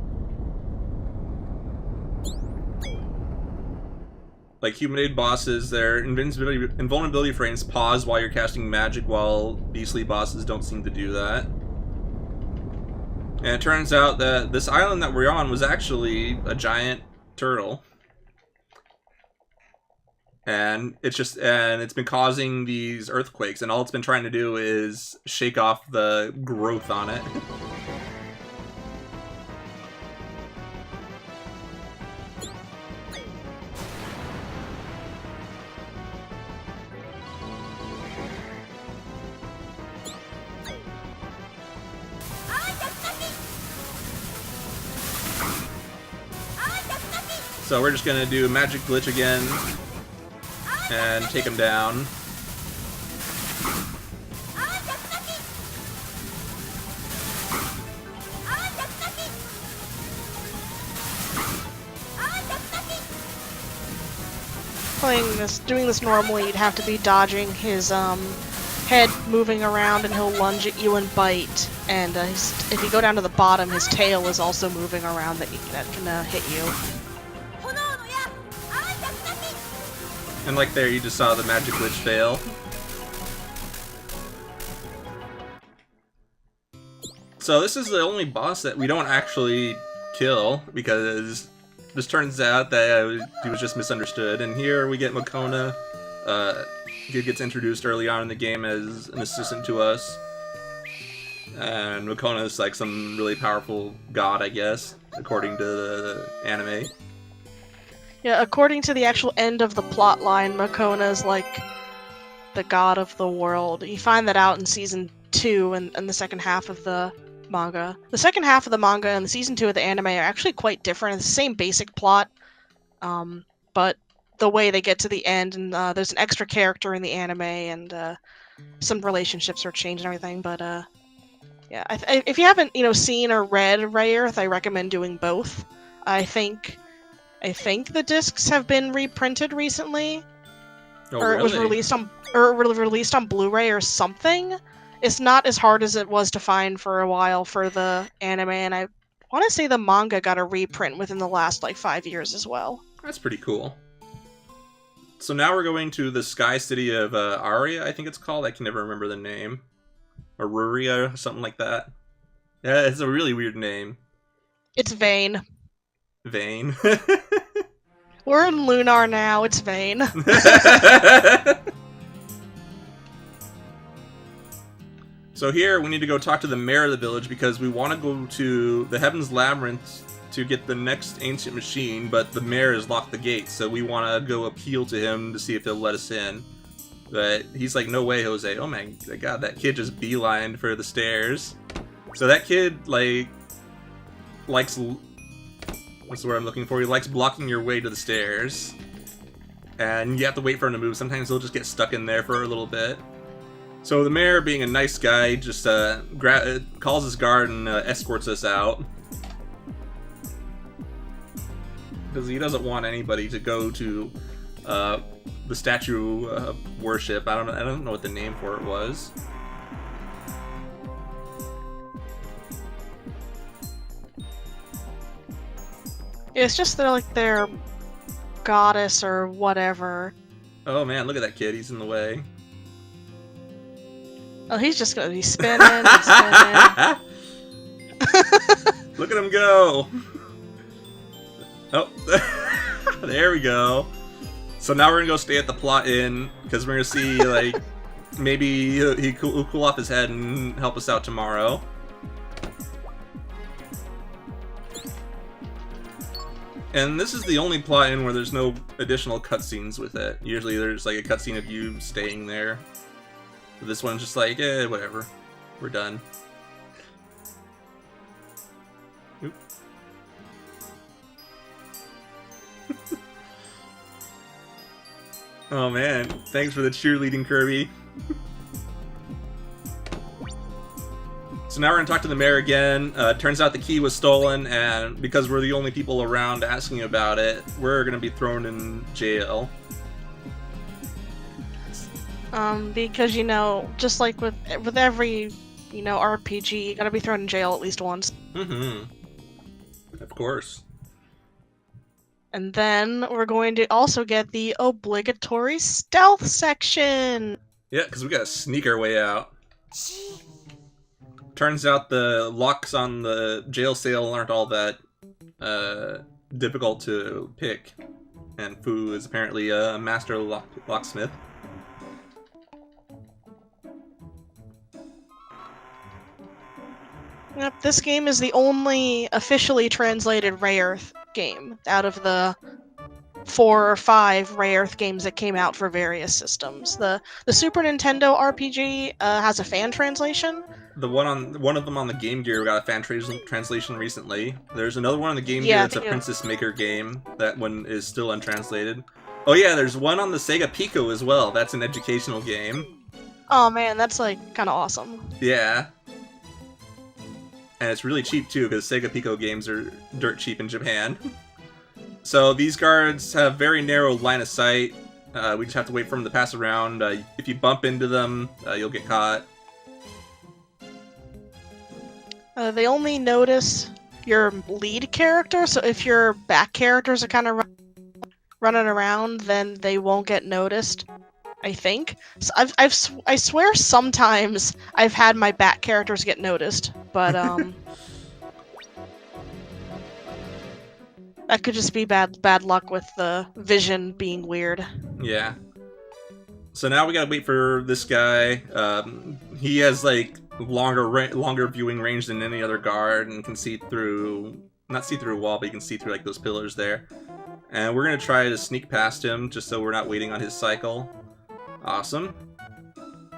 Like humanoid bosses, their invulnerability frames pause while you're casting magic, while beastly bosses don't seem to do that. And it turns out that this island that we're on was actually a giant turtle. And it's been causing these earthquakes, and all it's been trying to do is shake off the growth on it. So we're just gonna do a magic glitch again and take him down. Doing this normally, you'd have to be dodging his head moving around, and he'll lunge at you and bite. And if you go down to the bottom, his tail is also moving around that can hit you. And like there, you just saw the magic glitch fail. So this is the only boss that we don't actually kill, because this turns out that he was just misunderstood. And here we get Makona. He gets introduced early on in the game as an assistant to us. And Makona is like some really powerful god, I guess, according to the anime. Yeah, according to the actual end of the plot line, Makona is like the god of the world. You find that out in Season 2 and the second half of the manga. The second half of the manga and the Season 2 of the anime are actually quite different. It's the same basic plot, but the way they get to the end, and there's an extra character in the anime, and some relationships are changed and everything, but yeah. If you haven't, seen or read Rayearth, I recommend doing both. I think the discs have been reprinted recently, Oh, or really? it was released on Blu-ray or something. It's not as hard as it was to find for a while for the anime, and I want to say the manga got a reprint within the last, like, 5 years as well. That's pretty cool. So now we're going to the Sky City of Aria, I think it's called. I can never remember the name. Or Ruria, something like that. Yeah, it's a really weird name. It's Vane. Vane. We're in Lunar now, it's Vane. So here, we need to go talk to the mayor of the village because we want to go to the Heaven's Labyrinth to get the next ancient machine, but the mayor has locked the gates, so we want to go appeal to him to see if he'll let us in. But he's like, no way, Jose. Oh my god, that kid just beelined for the stairs. So that kid, like, likes... What's the word I'm looking for? He likes blocking your way to the stairs. And you have to wait for him to move. Sometimes he'll just get stuck in there for a little bit. So the mayor, being a nice guy, just calls his guard and escorts us out. Because he doesn't want anybody to go to the statue of worship. I don't know what the name for it was. It's just their goddess or whatever. Oh man, look at that kid. He's in the way. Oh, he's just gonna be spinning and spinning. Look at him go! Oh, there we go. So now we're gonna go stay at the Plot Inn because we're gonna see, like, maybe he'll cool off his head and help us out tomorrow. And this is the only Plot Inn where there's no additional cutscenes with it. Usually there's like a cutscene of you staying there. But this one's just like, whatever. We're done. Oop. Oh man, thanks for the cheerleading, Kirby. So now we're gonna talk to the mayor again. Turns out the key was stolen, and because we're the only people around asking about it, we're gonna be thrown in jail. Because, you know, just like with every, you know, RPG, you gotta be thrown in jail at least once. Mm-hmm. Of course. And then we're going to also get the obligatory stealth section! Yeah, because we gotta sneak our way out. Turns out the locks on the jail cell aren't all that difficult to pick. And Fu is apparently a master locksmith. Yep, this game is the only officially translated Rayearth game out of the 4 or 5 Rayearth games that came out for various systems. The Super Nintendo RPG has a fan translation. The one of them on the Game Gear got a fan translation recently. There's another one on the Game Gear that's a Princess Maker game. That one is still untranslated. Oh yeah, there's one on the Sega Pico as well. That's an educational game. Oh man, that's like kind of awesome. Yeah. And it's really cheap too, because Sega Pico games are dirt cheap in Japan. So these guards have very narrow line of sight. We just have to wait for them to pass around. If you bump into them, you'll get caught. They only notice your lead character, so if your back characters are kind of running around, then they won't get noticed, I think. So I swear sometimes I've had my back characters get noticed, but that could just be bad luck with the vision being weird. Yeah. So now we gotta wait for this guy. He has like longer viewing range than any other guard and can see through, not see through a wall, but you can see through like those pillars there. And we're gonna try to sneak past him just so we're not waiting on his cycle. Awesome.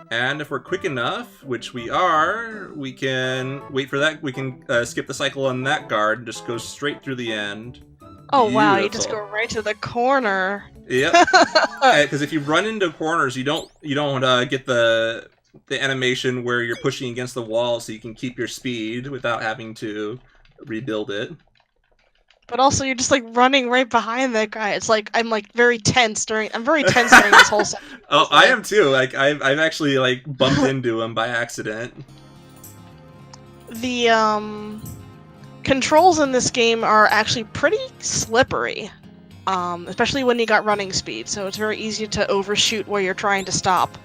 And if we're quick enough, which we are, we can wait for that. We can skip the cycle on that guard and just go straight through the end. Oh wow, you just go right to the corner. Yep. Because if you run into corners, you don't get the animation where you're pushing against the wall, so you can keep your speed without having to rebuild it. But also, you're just like running right behind that guy. It's like I'm very tense during this whole section. Oh, I am too. Like I've actually like bumped into him by accident. The controls in this game are actually pretty slippery, especially when you got running speed. So it's very easy to overshoot where you're trying to stop.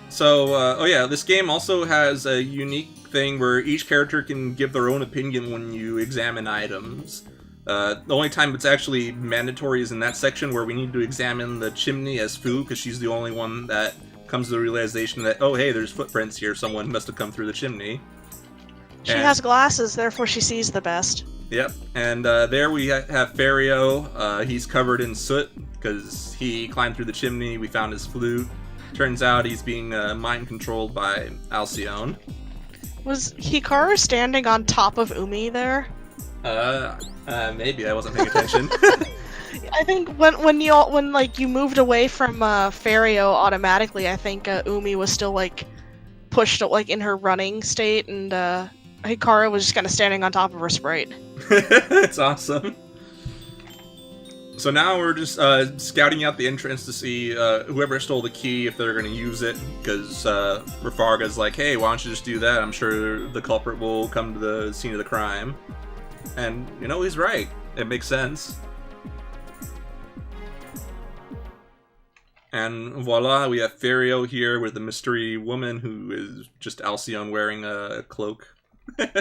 So, oh yeah, this game also has a unique thing where each character can give their own opinion when you examine items. The only time it's actually mandatory is in that section where we need to examine the chimney as Fu, because she's the only one that comes to the realization that, oh hey, there's footprints here, someone must have come through the chimney. She has glasses, therefore she sees the best. Yep, and there we have Fario. He's covered in soot because he climbed through the chimney, we found his flute. Turns out he's being mind-controlled by Alcyone. Was Hikaru standing on top of Umi there? Maybe, I wasn't paying attention. I think when you moved away from Fario automatically, I think Umi was still like pushed like in her running state, and Hikaru was just kind of standing on top of her sprite. It's awesome. So now we're just scouting out the entrance to see whoever stole the key, if they're going to use it, because Rafarga's like, hey, why don't you just do that? I'm sure the culprit will come to the scene of the crime. And, you know, he's right. It makes sense. And voila, we have Fario here with the mystery woman who is just Alcyone wearing a cloak. Or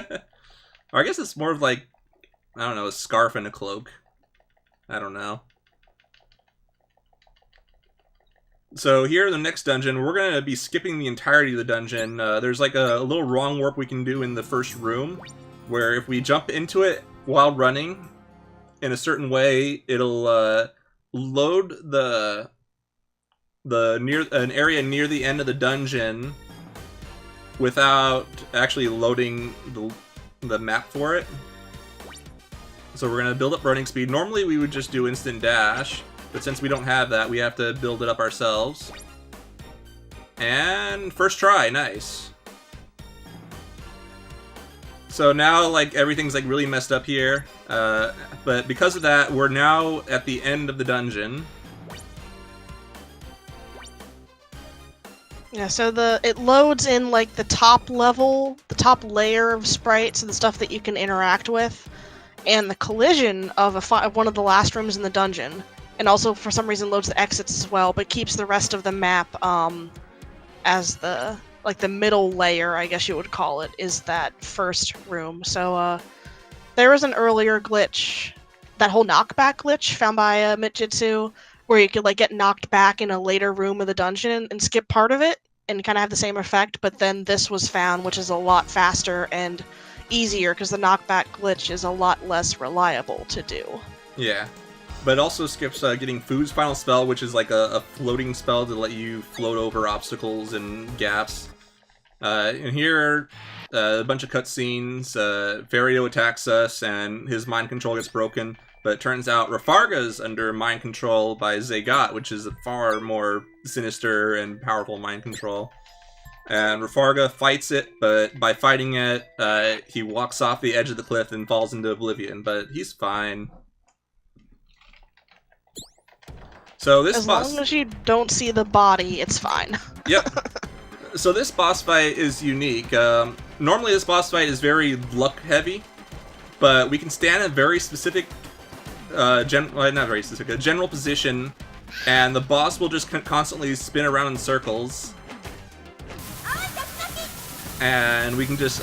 I guess it's more of like, I don't know, a scarf and a cloak. I don't know. So here in the next dungeon, we're going to be skipping the entirety of the dungeon. There's like a little wrong warp we can do in the first room, where if we jump into it while running in a certain way, it'll load an area near the end of the dungeon without actually loading the map for it. So we're going to build up running speed. Normally we would just do instant dash, but since we don't have that, we have to build it up ourselves. And first try, nice. So now like everything's like really messed up here, but because of that, we're now at the end of the dungeon. Yeah, so it loads in like the top level, the top layer of sprites and the stuff that you can interact with, and the collision of one of the last rooms in the dungeon, and also for some reason loads the exits as well, but keeps the rest of the map as the middle layer, I guess you would call it, is that first room. So there was an earlier glitch, that whole knockback glitch found by Mitjitsu, where you could like get knocked back in a later room of the dungeon and skip part of it and kind of have the same effect, but then this was found, which is a lot faster and easier because the knockback glitch is a lot less reliable to do. Yeah, but it also skips getting Fu's final spell, which is like a floating spell to let you float over obstacles and gaps. And here, a bunch of cutscenes. Fario attacks us and his mind control gets broken. But it turns out Rafarga's under mind control by Zagat, which is a far more sinister and powerful mind control. And Rafarga fights it, but by fighting it, he walks off the edge of the cliff and falls into oblivion, but he's fine. So this boss... As long as you don't see the body, it's fine. Yep. So this boss fight is unique. Normally this boss fight is very luck-heavy, but we can stand in a very specific... not very specific, a general position, and the boss will just constantly spin around in circles, and we can just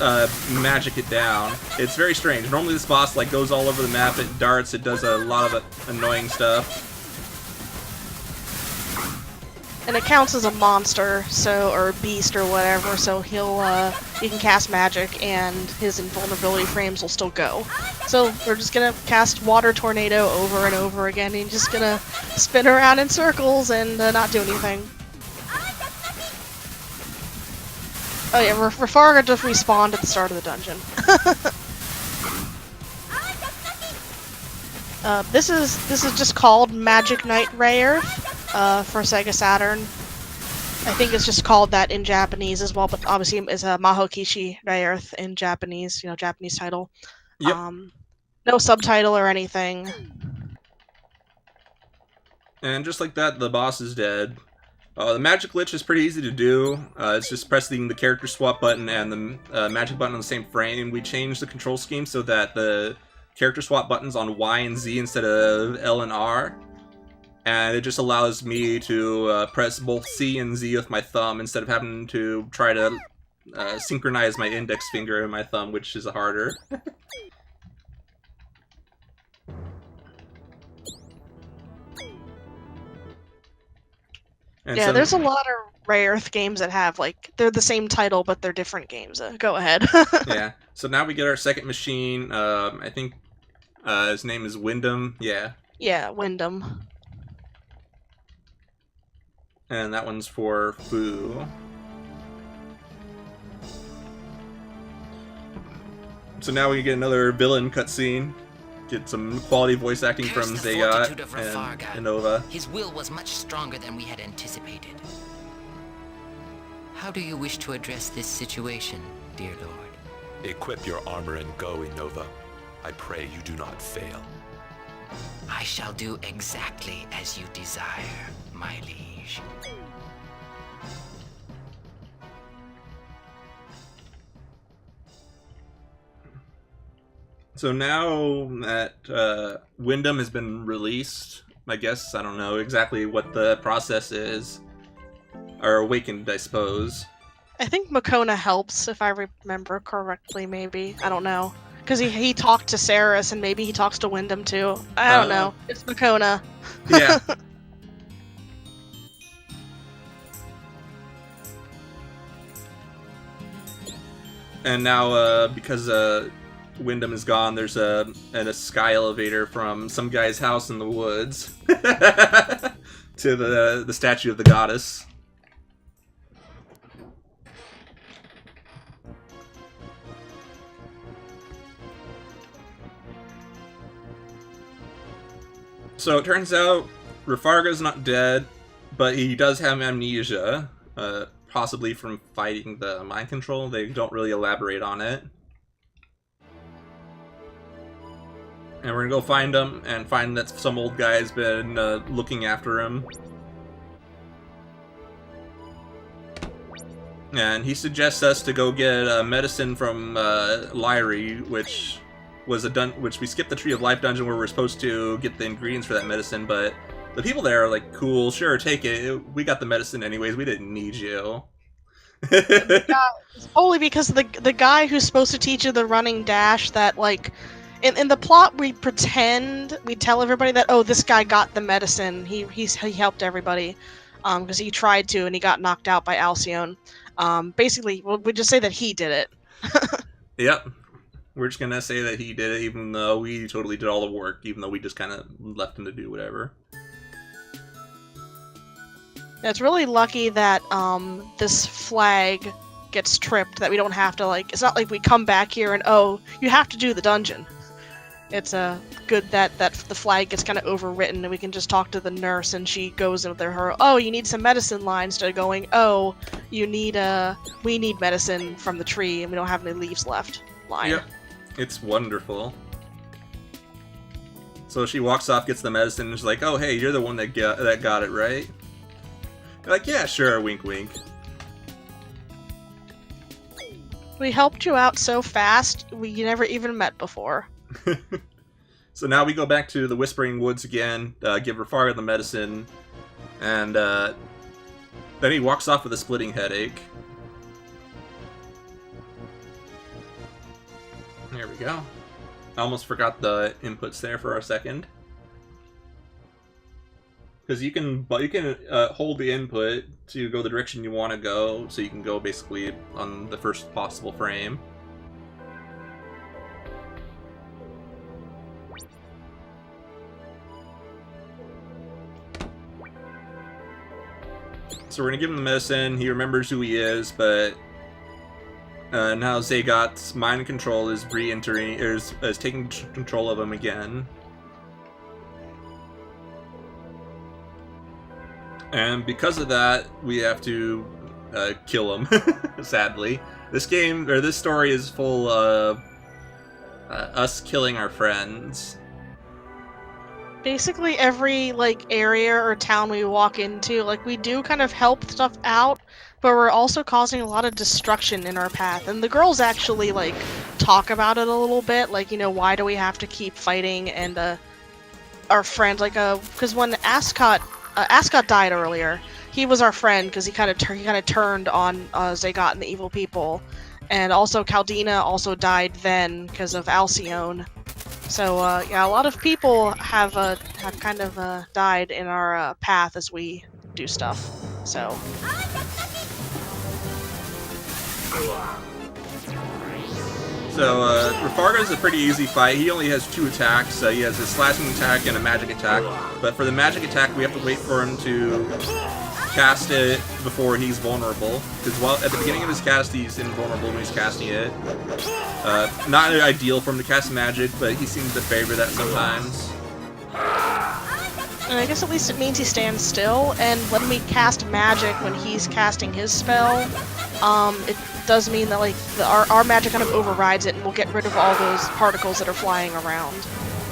magic it down. It's very strange. Normally this boss like goes all over the map, it darts, it does a lot of annoying stuff. And it counts as a monster, so, or a beast or whatever, so he can cast magic and his invulnerability frames will still go. So we're just gonna cast Water Tornado over and over again, and he's just gonna spin around in circles and not do anything. Oh yeah, Rafarga just respawned at the start of the dungeon. This is just called Magic Knight Rayearth. For Sega Saturn. I think it's just called that in Japanese as well, but obviously it's a Mahokishi Rayearth in Japanese, Japanese title. Yep. No subtitle or anything. And just like that, the boss is dead. The magic glitch is pretty easy to do. It's just pressing the character swap button and the magic button on the same frame. We changed the control scheme so that the character swap button's on Y and Z instead of L and R. And it just allows me to press both C and Z with my thumb instead of having to try to synchronize my index finger and my thumb, which is harder. And Yeah, so, there's a lot of Rayearth games that have, like, they're the same title, but they're different games. Go ahead. yeah. So now we get our second machine. I think his name is Wyndham. Yeah. Yeah, Wyndham. And that one's for Fu. So now we get another villain cutscene. Get some quality voice acting from Curse the Zayat fortitude of and Rafarga. Innova. His will was much stronger than we had anticipated. How do you wish to address this situation, dear lord? Equip your armor and go, Innova. I pray you do not fail. I shall do exactly as you desire, my liege. So now that Wyndham has been released, I guess, I don't know exactly what the process is. Or awakened, I suppose. I think Makona helps, if I remember correctly, maybe. I don't know. Because he talked to Saris, and maybe he talks to Wyndham, too. I don't know. It's Makona. Yeah. And now, because Wyndham is gone, there's a sky elevator from some guy's house in the woods to the statue of the goddess. So it turns out Rafarga's not dead, but he does have amnesia, possibly from fighting the mind control. They don't really elaborate on it. And we're gonna go find him and find that some old guy's been looking after him. And he suggests us to go get medicine from Lyrie, which we skipped the Tree of Life dungeon where we're supposed to get the ingredients for that medicine, but the people there are like, cool, sure, take it. We got the medicine anyways. We didn't need you. Only because the guy who's supposed to teach you the running dash that, like, in the plot we tell everybody that, oh, this guy got the medicine. He helped everybody because he tried to and he got knocked out by Alcyone. Basically, we just say that he did it. Yep. We're just gonna say that he did it, even though we totally did all the work, even though we just kind of left him to do whatever. It's really lucky that this flag gets tripped, that we don't have to, like, it's not like we come back here and, oh, you have to do the dungeon. It's good that the flag gets kind of overwritten and we can just talk to the nurse and she goes with her, oh, you need some medicine line, instead of going, oh, we need medicine from the tree and we don't have any leaves left line. Yep. It's wonderful. So she walks off, gets the medicine, and is like, oh, hey, you're the one that got it, right? You're like, yeah, sure, wink wink. We helped you out so fast, we never even met before. So now we go back to the Whispering Woods again, give Rafarga the medicine, and then he walks off with a splitting headache. There we go. I almost forgot the inputs there for a second. Because you can hold the input to go the direction you want to go, so you can go basically on the first possible frame. So we're gonna give him the medicine. He remembers who he is, but now Zaygot's mind control is re-entering, or is taking control of him again. And because of that, we have to kill him. Sadly, this story is full of us killing our friends. Basically every like area or town we walk into, like we do kind of help stuff out, but we're also causing a lot of destruction in our path. And the girls actually like talk about it a little bit, like, you know, why do we have to keep fighting? And our friend, like, because when Ascot died earlier, he was our friend because he kind of turned on Zagot and the evil people, and also Caldina also died then because of Alcyone. So yeah, a lot of people have kind of died in our path as we do stuff. So. So Rafarga is a pretty easy fight. He only has 2 attacks. He has a slashing attack and a magic attack. But for the magic attack, we have to wait for him to cast it before he's vulnerable. Because at the beginning of his cast, he's invulnerable when he's casting it. Not ideal for him to cast magic, but he seems to favor that sometimes. And I guess at least it means he stands still, and when we cast magic when he's casting his spell, it does mean that like our magic kind of overrides it, and we'll get rid of all those particles that are flying around.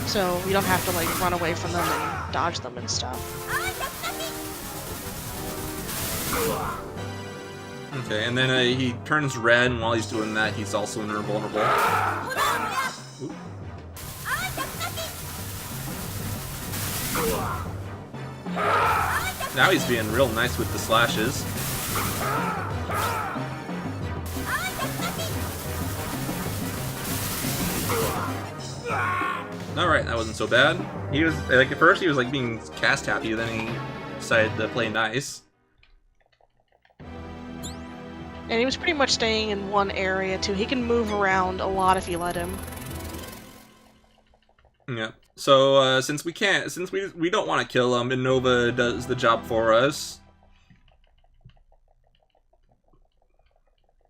So we don't have to like run away from them and dodge them and stuff. Okay, and then he turns red, and while he's doing that, he's also invulnerable. Ooh. Now he's being real nice with the slashes. Alright, that wasn't so bad. He was, like, at first he was, like, being cast happy, then he decided to play nice. And he was pretty much staying in one area, too. He can move around a lot if you let him. Yeah. So, since we don't want to kill him, Innova does the job for us.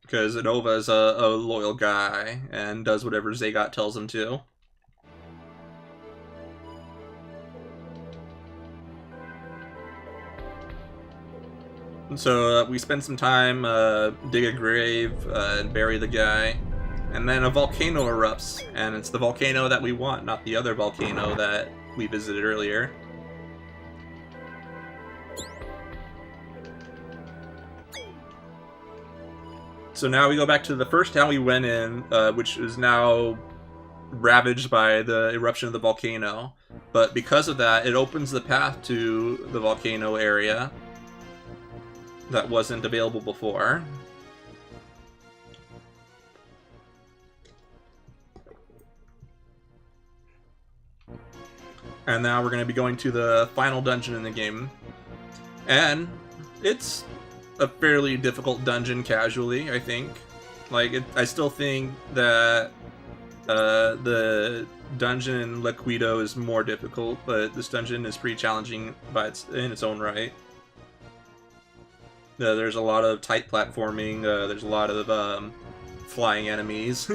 Because Innova is a loyal guy, and does whatever Zagot tells him to. So we spend some time, dig a grave, and bury the guy, and then a volcano erupts, and it's the volcano that we want, not the other volcano that we visited earlier. So now we go back to the first town we went in, which is now ravaged by the eruption of the volcano, but because of that, it opens the path to the volcano area that wasn't available before. And now we're going to be going to the final dungeon in the game. And it's a fairly difficult dungeon casually, I think. Like, I still think that the dungeon in Liquido is more difficult, but this dungeon is pretty challenging in its own right. There's a lot of tight platforming, there's a lot of flying enemies.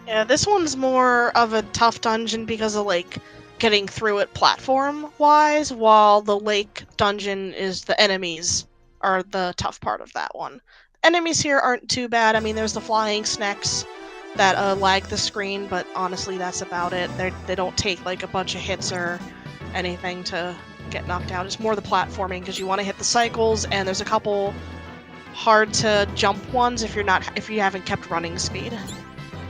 Yeah, this one's more of a tough dungeon because of, like, getting through it platform-wise, while the lake dungeon is the enemies are the tough part of that one. Enemies here aren't too bad. I mean, there's the flying snakes that lag the screen, but honestly, that's about it. They don't take, like, a bunch of hits or anything to get knocked out. It's more the platforming because you want to hit the cycles, and there's a couple hard to jump ones if you haven't kept running speed.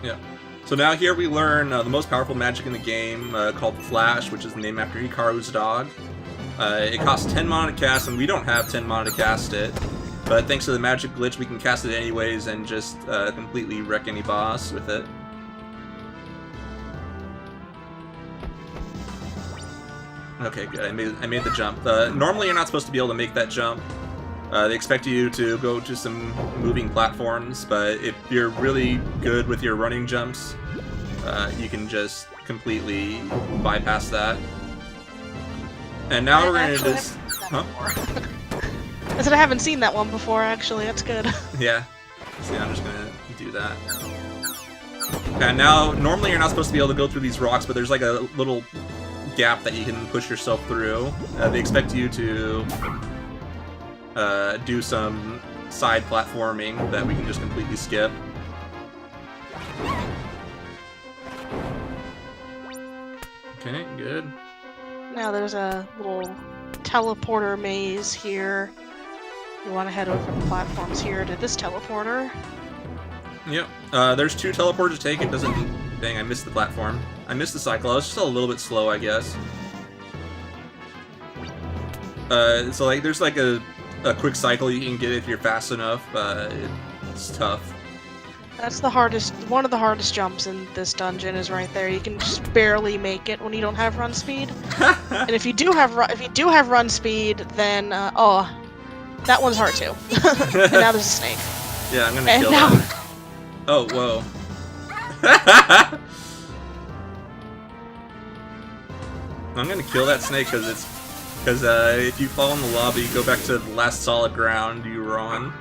Yeah. So now here we learn the most powerful magic in the game, called Flash, which is named after Hikaru's dog. It costs 10 mana to cast, and we don't have 10 mana to cast it. But thanks to the magic glitch, we can cast it anyways and just completely wreck any boss with it. Okay, good. I made the jump. Normally you're not supposed to be able to make that jump. They expect you to go to some moving platforms, but if you're really good with your running jumps, you can just completely bypass that. And now we're going to just... Huh? I said I haven't seen that one before, actually. That's good. Yeah. See, I'm just going to do that. And now, normally you're not supposed to be able to go through these rocks, but there's like a little gap that you can push yourself through. They expect you to do some side platforming that we can just completely skip. Okay, good. Now there's a little teleporter maze here. You want to head over the platforms here to this teleporter. Yep. There's 2 teleporters to take. It doesn't... Dang, I missed the platform. I missed the cycle. I was just a little bit slow, I guess. So, like, there's, like, a quick cycle you can get if you're fast enough, but it's tough. That's the hardest, one of the hardest jumps in this dungeon is right there. You can just barely make it when you don't have run speed. And if you do have run speed, then oh, that one's hard too. And now there's a snake. Yeah, I'm gonna And kill now... that. Oh, whoa. I'm gonna kill that snake because if you fall in the lobby, you go back to the last solid ground you were on.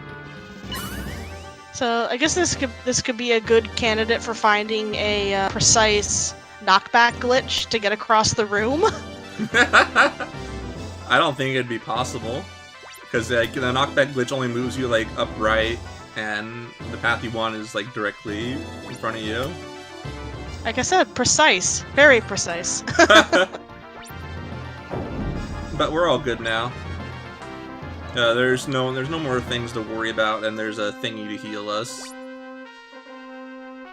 So I guess this could be a good candidate for finding a precise knockback glitch to get across the room. I don't think it'd be possible because the knockback glitch only moves you like upright, and the path you want is like directly in front of you. Like I said, precise, very precise. But we're all good now. There's no more things to worry about, and there's a thingy to heal us.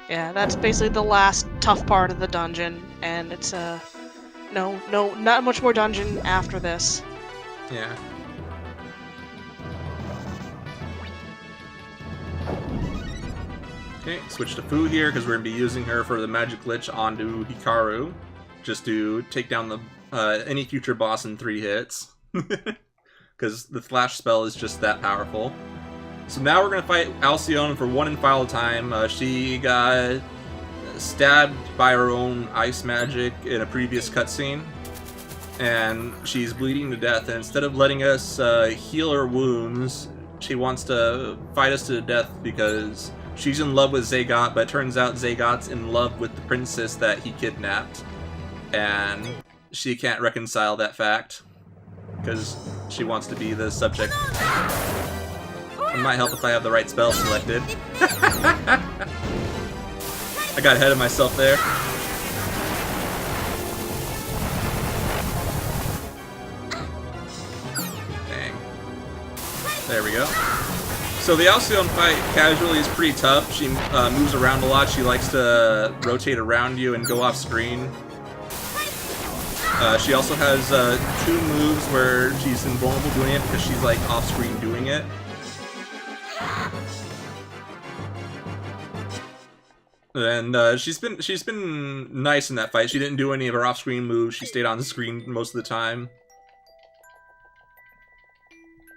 Yeah, that's basically the last tough part of the dungeon, and it's not much more dungeon after this. Yeah. Okay, switch to Fu here because we're gonna be using her for the magic glitch onto Hikaru, just to take down the any future boss in 3 hits. Because the flash spell is just that powerful. So now we're going to fight Alcyone for one and final time. She got stabbed by her own ice magic in a previous cutscene, and she's bleeding to death. And instead of letting us heal her wounds, she wants to fight us to the death because she's in love with Zagot, but it turns out Zagot's in love with the princess that he kidnapped. And she can't reconcile that fact because she wants to be the subject. It might help if I have the right spell selected. I got ahead of myself there. Dang. There we go. So the Alcyone fight casually is pretty tough. She moves around a lot. She likes to rotate around you and go off screen. She also has 2 moves where she's invulnerable doing it because she's like off screen doing it. And she's been nice in that fight. She didn't do any of her off screen moves. She stayed on the screen most of the time.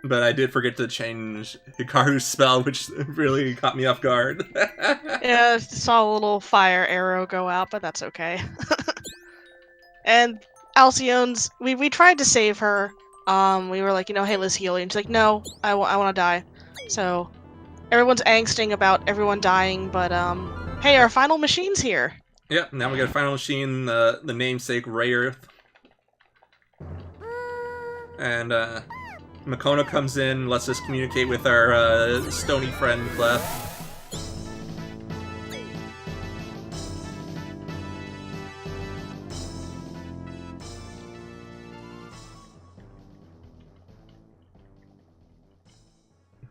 But I did forget to change Hikaru's spell, which really caught me off guard. Yeah, I saw a little fire arrow go out, but that's okay. And Alcyone's, we tried to save her. We were like, hey, let's heal you. And she's like, no, I want to die. So everyone's angsting about everyone dying, but hey, our final machine's here. Yep, now we got a final machine, the namesake Rayearth. And Makona comes in, lets us communicate with our stony friend Clef.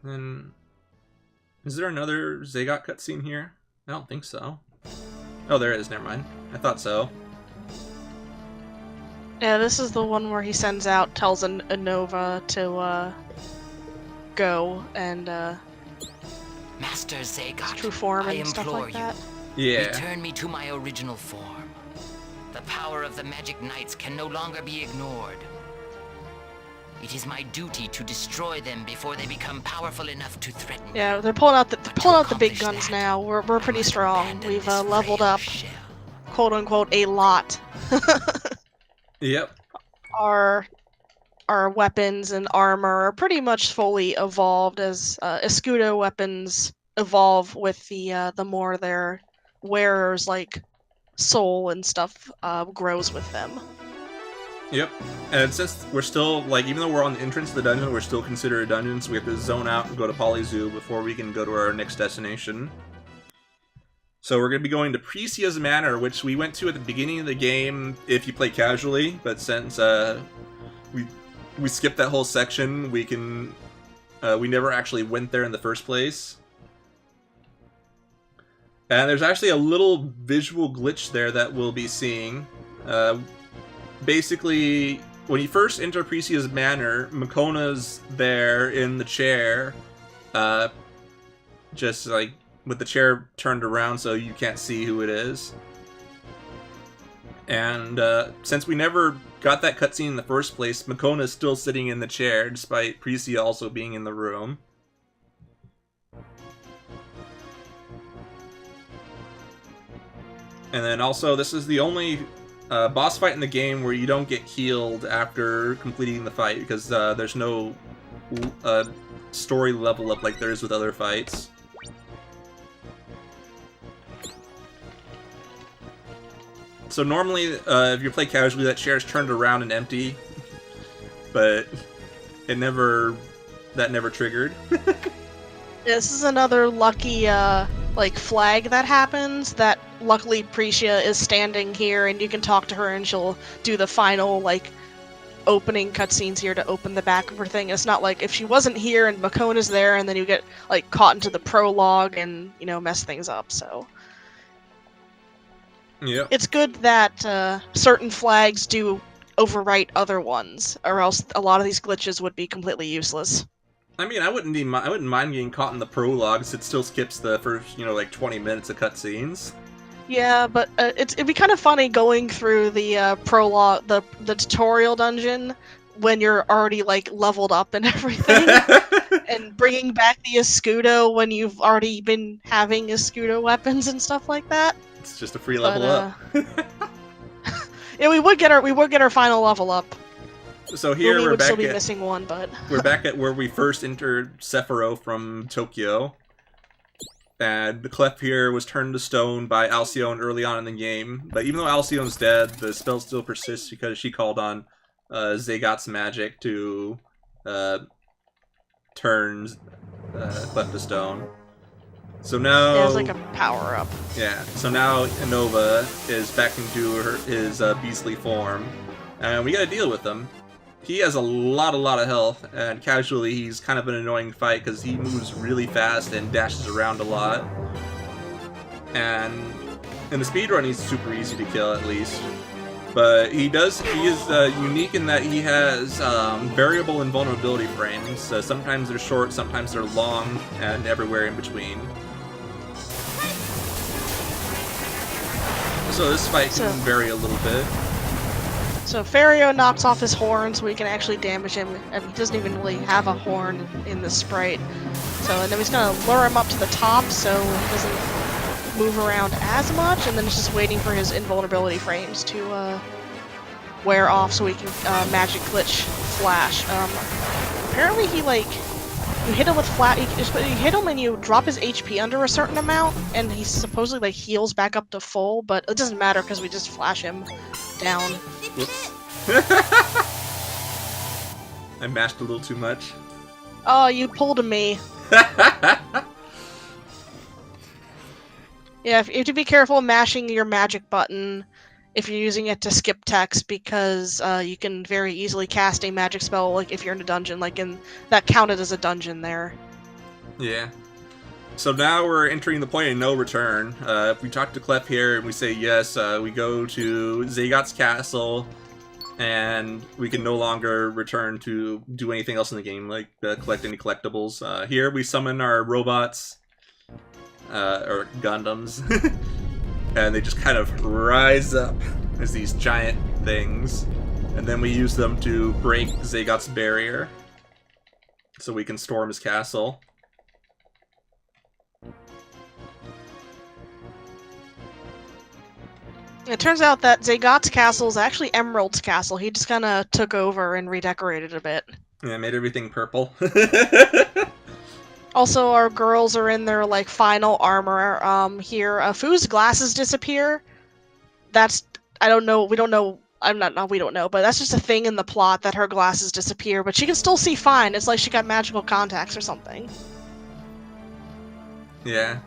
And is there another Zagot cutscene here? I don't think so. Oh, there is. Never mind. I thought so. Yeah, this is the one where he sends out, tells Anova to go and Master Zagot, true form I and stuff implore like that. Yeah. return me to my original form. The power of the Magic Knights can no longer be ignored. It is my duty to destroy them before they become powerful enough to threaten me. Yeah, they're pulling out the big accomplish guns that, now. We're I pretty must strong. abandon We've this leveled frail up, shell. quote unquote, a lot. Yep. Our weapons and armor are pretty much fully evolved as Escudo weapons evolve with the more their wearers like soul and stuff grows with them. Yep. And since we're still, like, even though we're on the entrance to the dungeon, we're still considered a dungeon, so we have to zone out and go to Polizu before we can go to our next destination. So we're going to be going to Precia's Manor, which we went to at the beginning of the game if you play casually, but since we skipped that whole section, we never actually went there in the first place. And there's actually a little visual glitch there that we'll be seeing. Basically, when you first enter Precia's Manor, Makona's there in the chair, just like with the chair turned around so you can't see who it is. And since we never got that cutscene in the first place, Makona's still sitting in the chair, despite Precia also being in the room. And then also, this is the only boss fight in the game where you don't get healed after completing the fight, because there's no story level up like there is with other fights. So normally, if you play casually, that chair is turned around and empty, but that never triggered. This is another lucky like flag that happens. That luckily Precia is standing here, and you can talk to her, and she'll do the final like opening cutscenes here to open the back of her thing. It's not like if she wasn't here and Makona's there, and then you get like caught into the prologue and mess things up. So. Yeah. It's good that certain flags do overwrite other ones, or else a lot of these glitches would be completely useless. I mean, I wouldn't mind getting caught in the prologues. It still skips the first, like 20 minutes of cutscenes. Yeah, but it'd be kind of funny going through the prologue, the tutorial dungeon, when you're already like leveled up and everything, and bringing back the Escudo when you've already been having Escudo weapons and stuff like that. It's just a free level up. Yeah, we would get our final level up. So here we we're would back still be at missing one, but we're back at where we first entered Sephiroth from Tokyo. And the clef here was turned to stone by Alcyone early on in the game. But even though Alcyone's dead, the spell still persists because she called on Zagat's magic to turn clef to stone. So now... Yeah, it's like a power-up. Yeah, so now Nova is back into his beastly form, and we gotta deal with him. He has a lot of health, and casually he's kind of an annoying fight because he moves really fast and dashes around a lot. And in the speedrun he's super easy to kill, at least. But he is unique in that he has variable invulnerability frames. So sometimes they're short, sometimes they're long, and everywhere in between. So this fight can vary a little bit. So Fario knocks off his horn so we can actually damage him, and he doesn't even really have a horn in the sprite. So, and then he's gonna lure him up to the top so he doesn't move around as much, and then it's just waiting for his invulnerability frames to wear off so we can magic glitch flash. Apparently he you hit him with you hit him and you drop his HP under a certain amount, and he supposedly heals back up to full, but it doesn't matter because we just flash him down. Whoops. I mashed a little too much. Oh, you pulled a me. Yeah, you have to be careful mashing your magic button if you're using it to skip text, because you can very easily cast a magic spell, like if you're in a dungeon, that counted as a dungeon there. Yeah. So now we're entering the point of no return. If we talk to Clef here and we say yes, we go to Zagat's castle, and we can no longer return to do anything else in the game, like collect any collectibles. Here we summon our robots, or Gundams, and they just kind of rise up as these giant things, and then we use them to break Zagat's barrier, so we can storm his castle. It turns out that Zagat's castle is actually Emerald's castle. He just kind of took over and redecorated a bit. Yeah, made everything purple. Also, our girls are in their final armor. Here, Fu's glasses disappear. I don't know. We don't know. We don't know, but that's just a thing in the plot that her glasses disappear. But she can still see fine. It's like she got magical contacts or something. Yeah.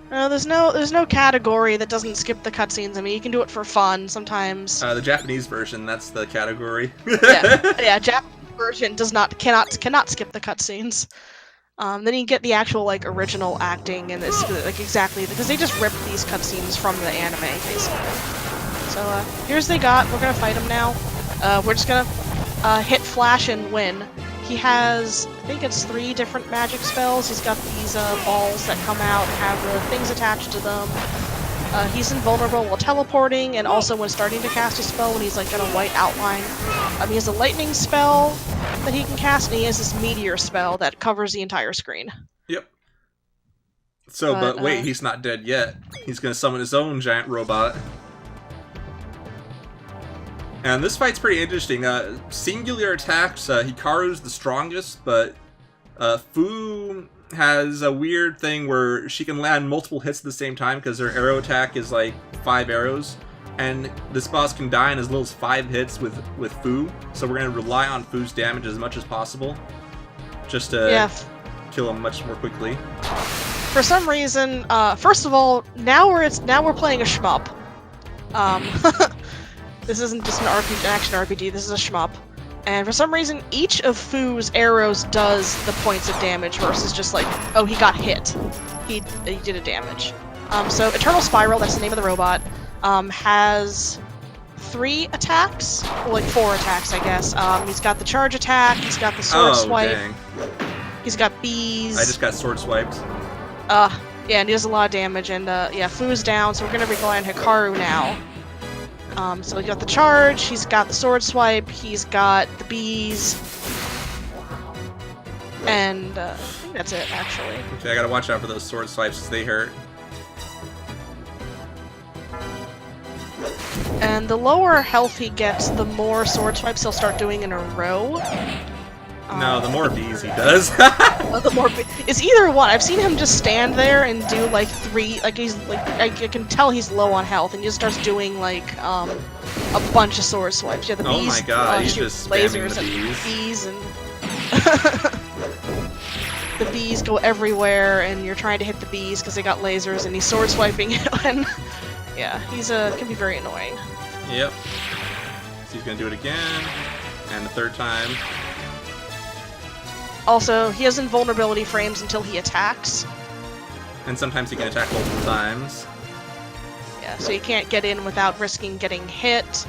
There's no category that doesn't skip the cutscenes. I mean, you can do it for fun sometimes. The Japanese version, that's the category. yeah, Japanese version cannot skip the cutscenes. Then you get the actual like original acting and it's like exactly because they just ripped these cutscenes from the anime basically. So here's they got. We're gonna fight him now. We're just gonna hit Flash and win. He has, I think it's 3 different magic spells. He's got these balls that come out and have the things attached to them. He's invulnerable while teleporting, and also when starting to cast a spell when he's like got a white outline. He has a lightning spell that he can cast, and he has this meteor spell that covers the entire screen. Yep. So, but wait, he's not dead yet. He's gonna summon his own giant robot. And this fight's pretty interesting. Singular attacks, Hikaru's the strongest, but Fu has a weird thing where she can land multiple hits at the same time because her arrow attack is like 5 arrows. And this boss can die in as little as 5 hits with Fu, so we're going to rely on Fu's damage as much as possible. Just to kill him much more quickly. For some reason, first of all, now we're playing a shmup. This isn't just an action RPG, this is a shmup. And for some reason, each of Fu's arrows does the points of damage versus just like, oh, he got hit. He did a damage. So Eternal Spiral, that's the name of the robot, has 3 attacks, well, like 4 attacks, I guess. He's got the charge attack, he's got the sword swipe, dang. He's got bees. I just got sword swiped. Yeah, and he does a lot of damage, and yeah, Fu's down, so we're gonna rely on Hikaru now. So he's got the charge, he's got the sword swipe, he's got the bees, and I think that's it, actually. Okay, I gotta watch out for those sword swipes because they hurt. And the lower health he gets, the more sword swipes he'll start doing in a row. No, the more bees he does. The more it's either one. I've seen him just stand there and do like 3. Like he's like I can tell he's low on health, and he just starts doing like a bunch of sword swipes. Yeah, the bees. Oh my god, he's shoot just lasers spamming the at bees. and the bees go everywhere, and you're trying to hit the bees because they got lasers, and he's sword swiping it. And yeah, he's can be very annoying. Yep. So he's gonna do it again, and the 3rd time. Also, he has invulnerability frames until he attacks. And sometimes he can attack multiple times. Yeah, so you can't get in without risking getting hit.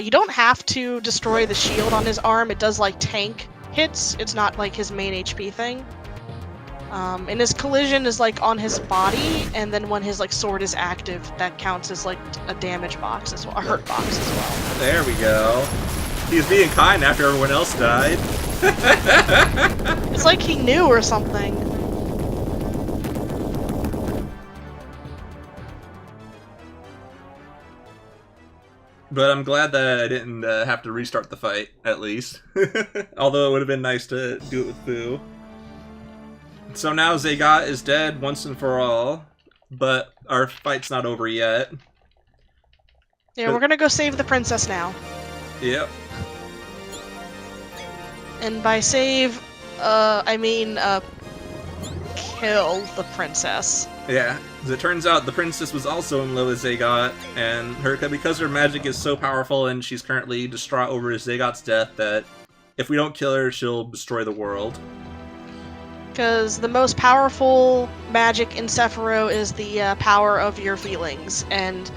You don't have to destroy the shield on his arm. It does, like, tank hits. It's not, like, his main HP thing. And his collision is, like, on his body, and then when his, like, sword is active, that counts as, like, a damage box as well, a hurt box as well. There we go. He was being kind after everyone else died. It's like he knew or something. But I'm glad that I didn't have to restart the fight, at least. Although it would have been nice to do it with Fu. So now Zagat is dead once and for all, but our fight's not over yet. Yeah, we're gonna go save the princess now. Yep. And by save, I mean, kill the princess. Yeah, as it turns out, the princess was also in love with Zagat, and because her magic is so powerful and she's currently distraught over Zagat's death, that if we don't kill her, she'll destroy the world. Because the most powerful magic in Sephiroth is the power of your feelings, and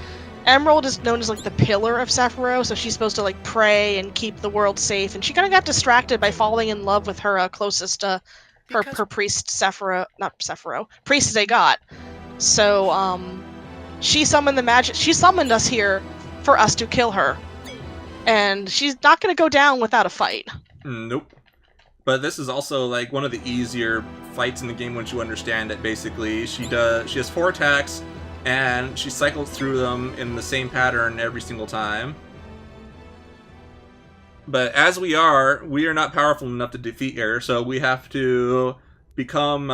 Emerald is known as like the pillar of Sephiroth, so she's supposed to like pray and keep the world safe, and she kind of got distracted by falling in love with her closest, her priest priest Zagat. So she summoned the magic. She summoned us here for us to kill her, and she's not going to go down without a fight. Nope. But this is also like one of the easier fights in the game once you understand it. Basically, she has 4 attacks. And she cycles through them in the same pattern every single time. But as we are not powerful enough to defeat her, so we have to become,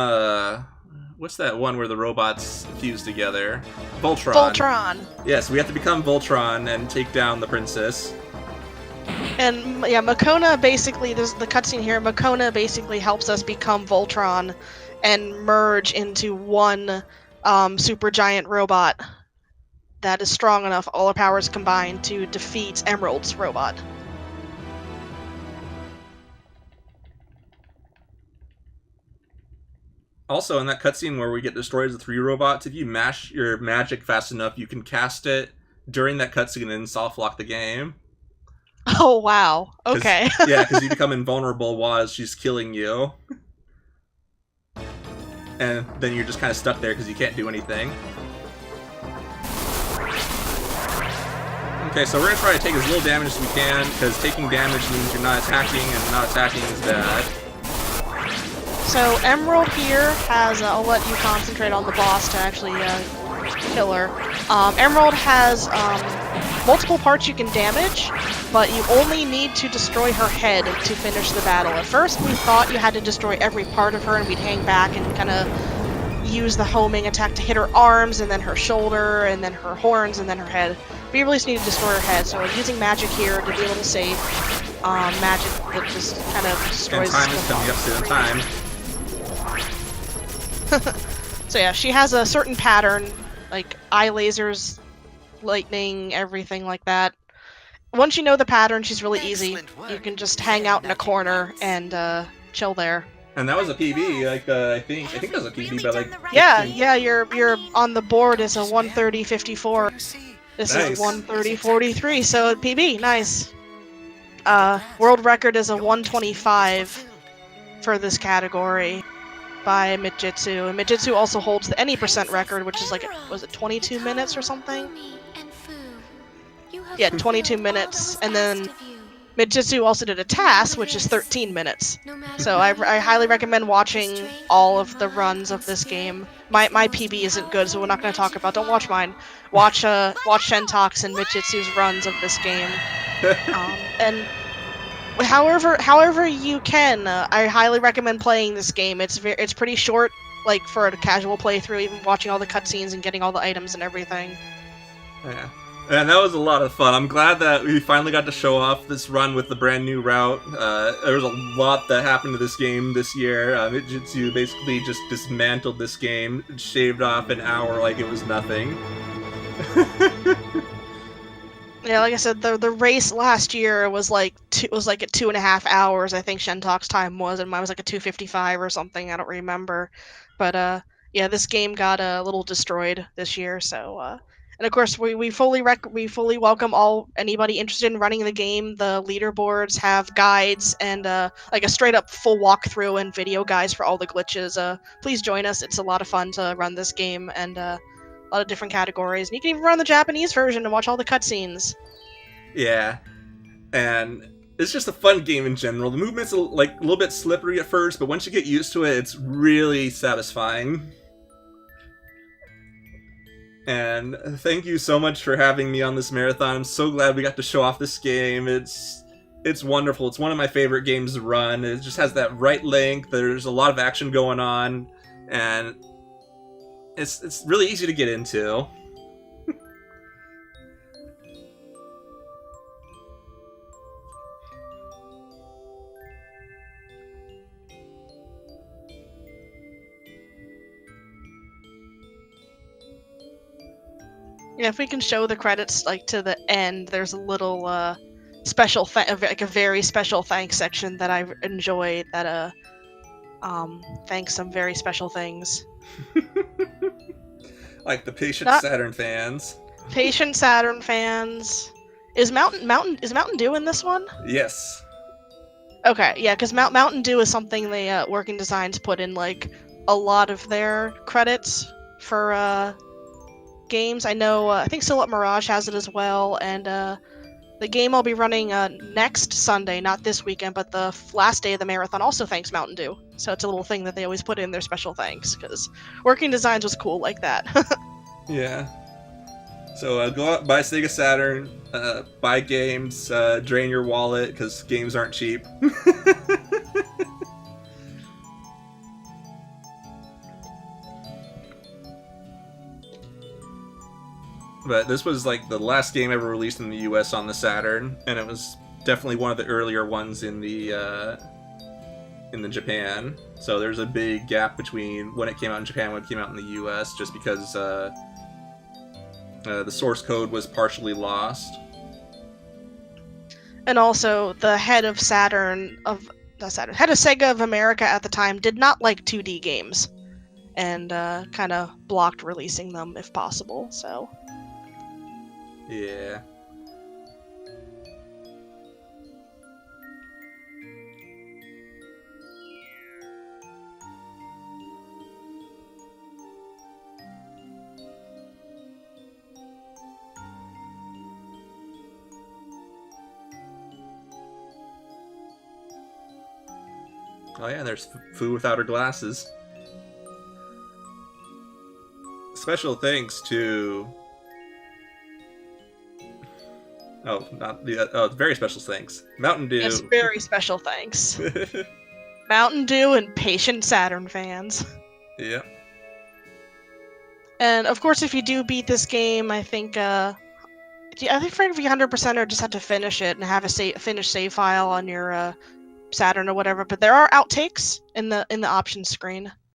what's that one where the robots fuse together? Voltron. Voltron. Yes, we have to become Voltron and take down the princess. And yeah, Makona basically, there's the cutscene here, Makona basically helps us become Voltron and merge into one super giant robot that is strong enough, all her powers combined, to defeat Emerald's robot. Also, in that cutscene where we get destroyed as the 3 robots, if you mash your magic fast enough, you can cast it during that cutscene and soft lock the game. Oh, wow. Okay. Yeah, because you become invulnerable while she's killing you. And then you're just kind of stuck there because you can't do anything. Okay, so we're going to try to take as little damage as we can, because taking damage means you're not attacking, and not attacking is bad. So Emerald here has, I'll let you concentrate on the boss to actually kill her. Emerald has multiple parts you can damage, but you only need to destroy her head to finish the battle. At first we thought you had to destroy every part of her and we'd hang back and kind of use the homing attack to hit her arms, and then her shoulder, and then her horns, and then her head. But you really just need to destroy her head, so using magic here to be a little safe. Magic that just kind of destroys... And time is coming up soon. Time. So yeah, she has a certain pattern, like eye lasers, lightning, everything like that. Once you know the pattern, she's really easy. You can just hang out in a corner and chill there. And that was a PB, like I think that was a PB, but like yeah, you're on the board is a 130.54. This is 130.43, so PB, nice. World record is a 125 for this category by Mijitsu. And Mijitsu also holds the any percent record, which is like, was it 22 minutes or something? Yeah, 22 minutes. And then Mijitsu also did a task, which is 13 minutes. So I highly recommend watching all of the runs of this game. My PB isn't good, so we're not going to talk about. Don't watch mine. Watch Shentalk's and Mijitsu's runs of this game. And however you can, I highly recommend playing this game. It's pretty short, like for a casual playthrough, even watching all the cutscenes and getting all the items and everything. Yeah. And that was a lot of fun. I'm glad that we finally got to show off this run with the brand new route. There was a lot that happened to this game this year. Mijitsu basically just dismantled this game, shaved off an hour like it was nothing. Yeah, like I said, the race last year was like at 2.5 hours. I think Shentalk's time was, and mine was like a 2:55 or something. I don't remember, but yeah, this game got a little destroyed this year. So, and of course, we fully welcome anybody interested in running the game. The leaderboards have guides and like a straight up full walkthrough and video guides for all the glitches. Please join us. It's a lot of fun to run this game, and a lot of different categories. And you can even run the Japanese version and watch all the cutscenes. Yeah, and it's just a fun game in general. The movement's like a little bit slippery at first, but once you get used to it, it's really satisfying. And thank you so much for having me on this marathon. I'm so glad we got to show off this game. It's wonderful. It's one of my favorite games to run. It just has that right length. There's a lot of action going on, and it's really easy to get into. Yeah, if we can show the credits like to the end, there's a little special like a very special thanks section that I enjoyed that thanks some very special things. Like the patient Saturn fans. Patient Saturn fans. Is Mountain Dew in this one? Yes. Okay, yeah, because Mountain Dew is something they Working Designs put in like a lot of their credits for games. I know, I think Silhouette Mirage has it as well, and the game I'll be running next Sunday, not this weekend, but the last day of the marathon, also thanks Mountain Dew. So it's a little thing that they always put in their special thanks, because Working Designs was cool like that. Yeah. So go out, buy Sega Saturn, buy games, drain your wallet, because games aren't cheap. But this was like the last game ever released in the US on the Saturn, and it was definitely one of the earlier ones in the in the Japan. So there's a big gap between when it came out in Japan and when it came out in the US, just because the source code was partially lost. And also, the head of head of Sega of America at the time did not like 2D games, and kind of blocked releasing them if possible. So yeah. Oh yeah, there's Fu without her glasses. Special thanks to... Oh, not the... Oh, very special thanks. Mountain Dew. yes, very special thanks. Mountain Dew and patient Saturn fans. Yeah. And of course, if you do beat this game, I think for every 100%er, just have to finish it and have a finished save file on your Saturn or whatever. But there are outtakes in the options screen.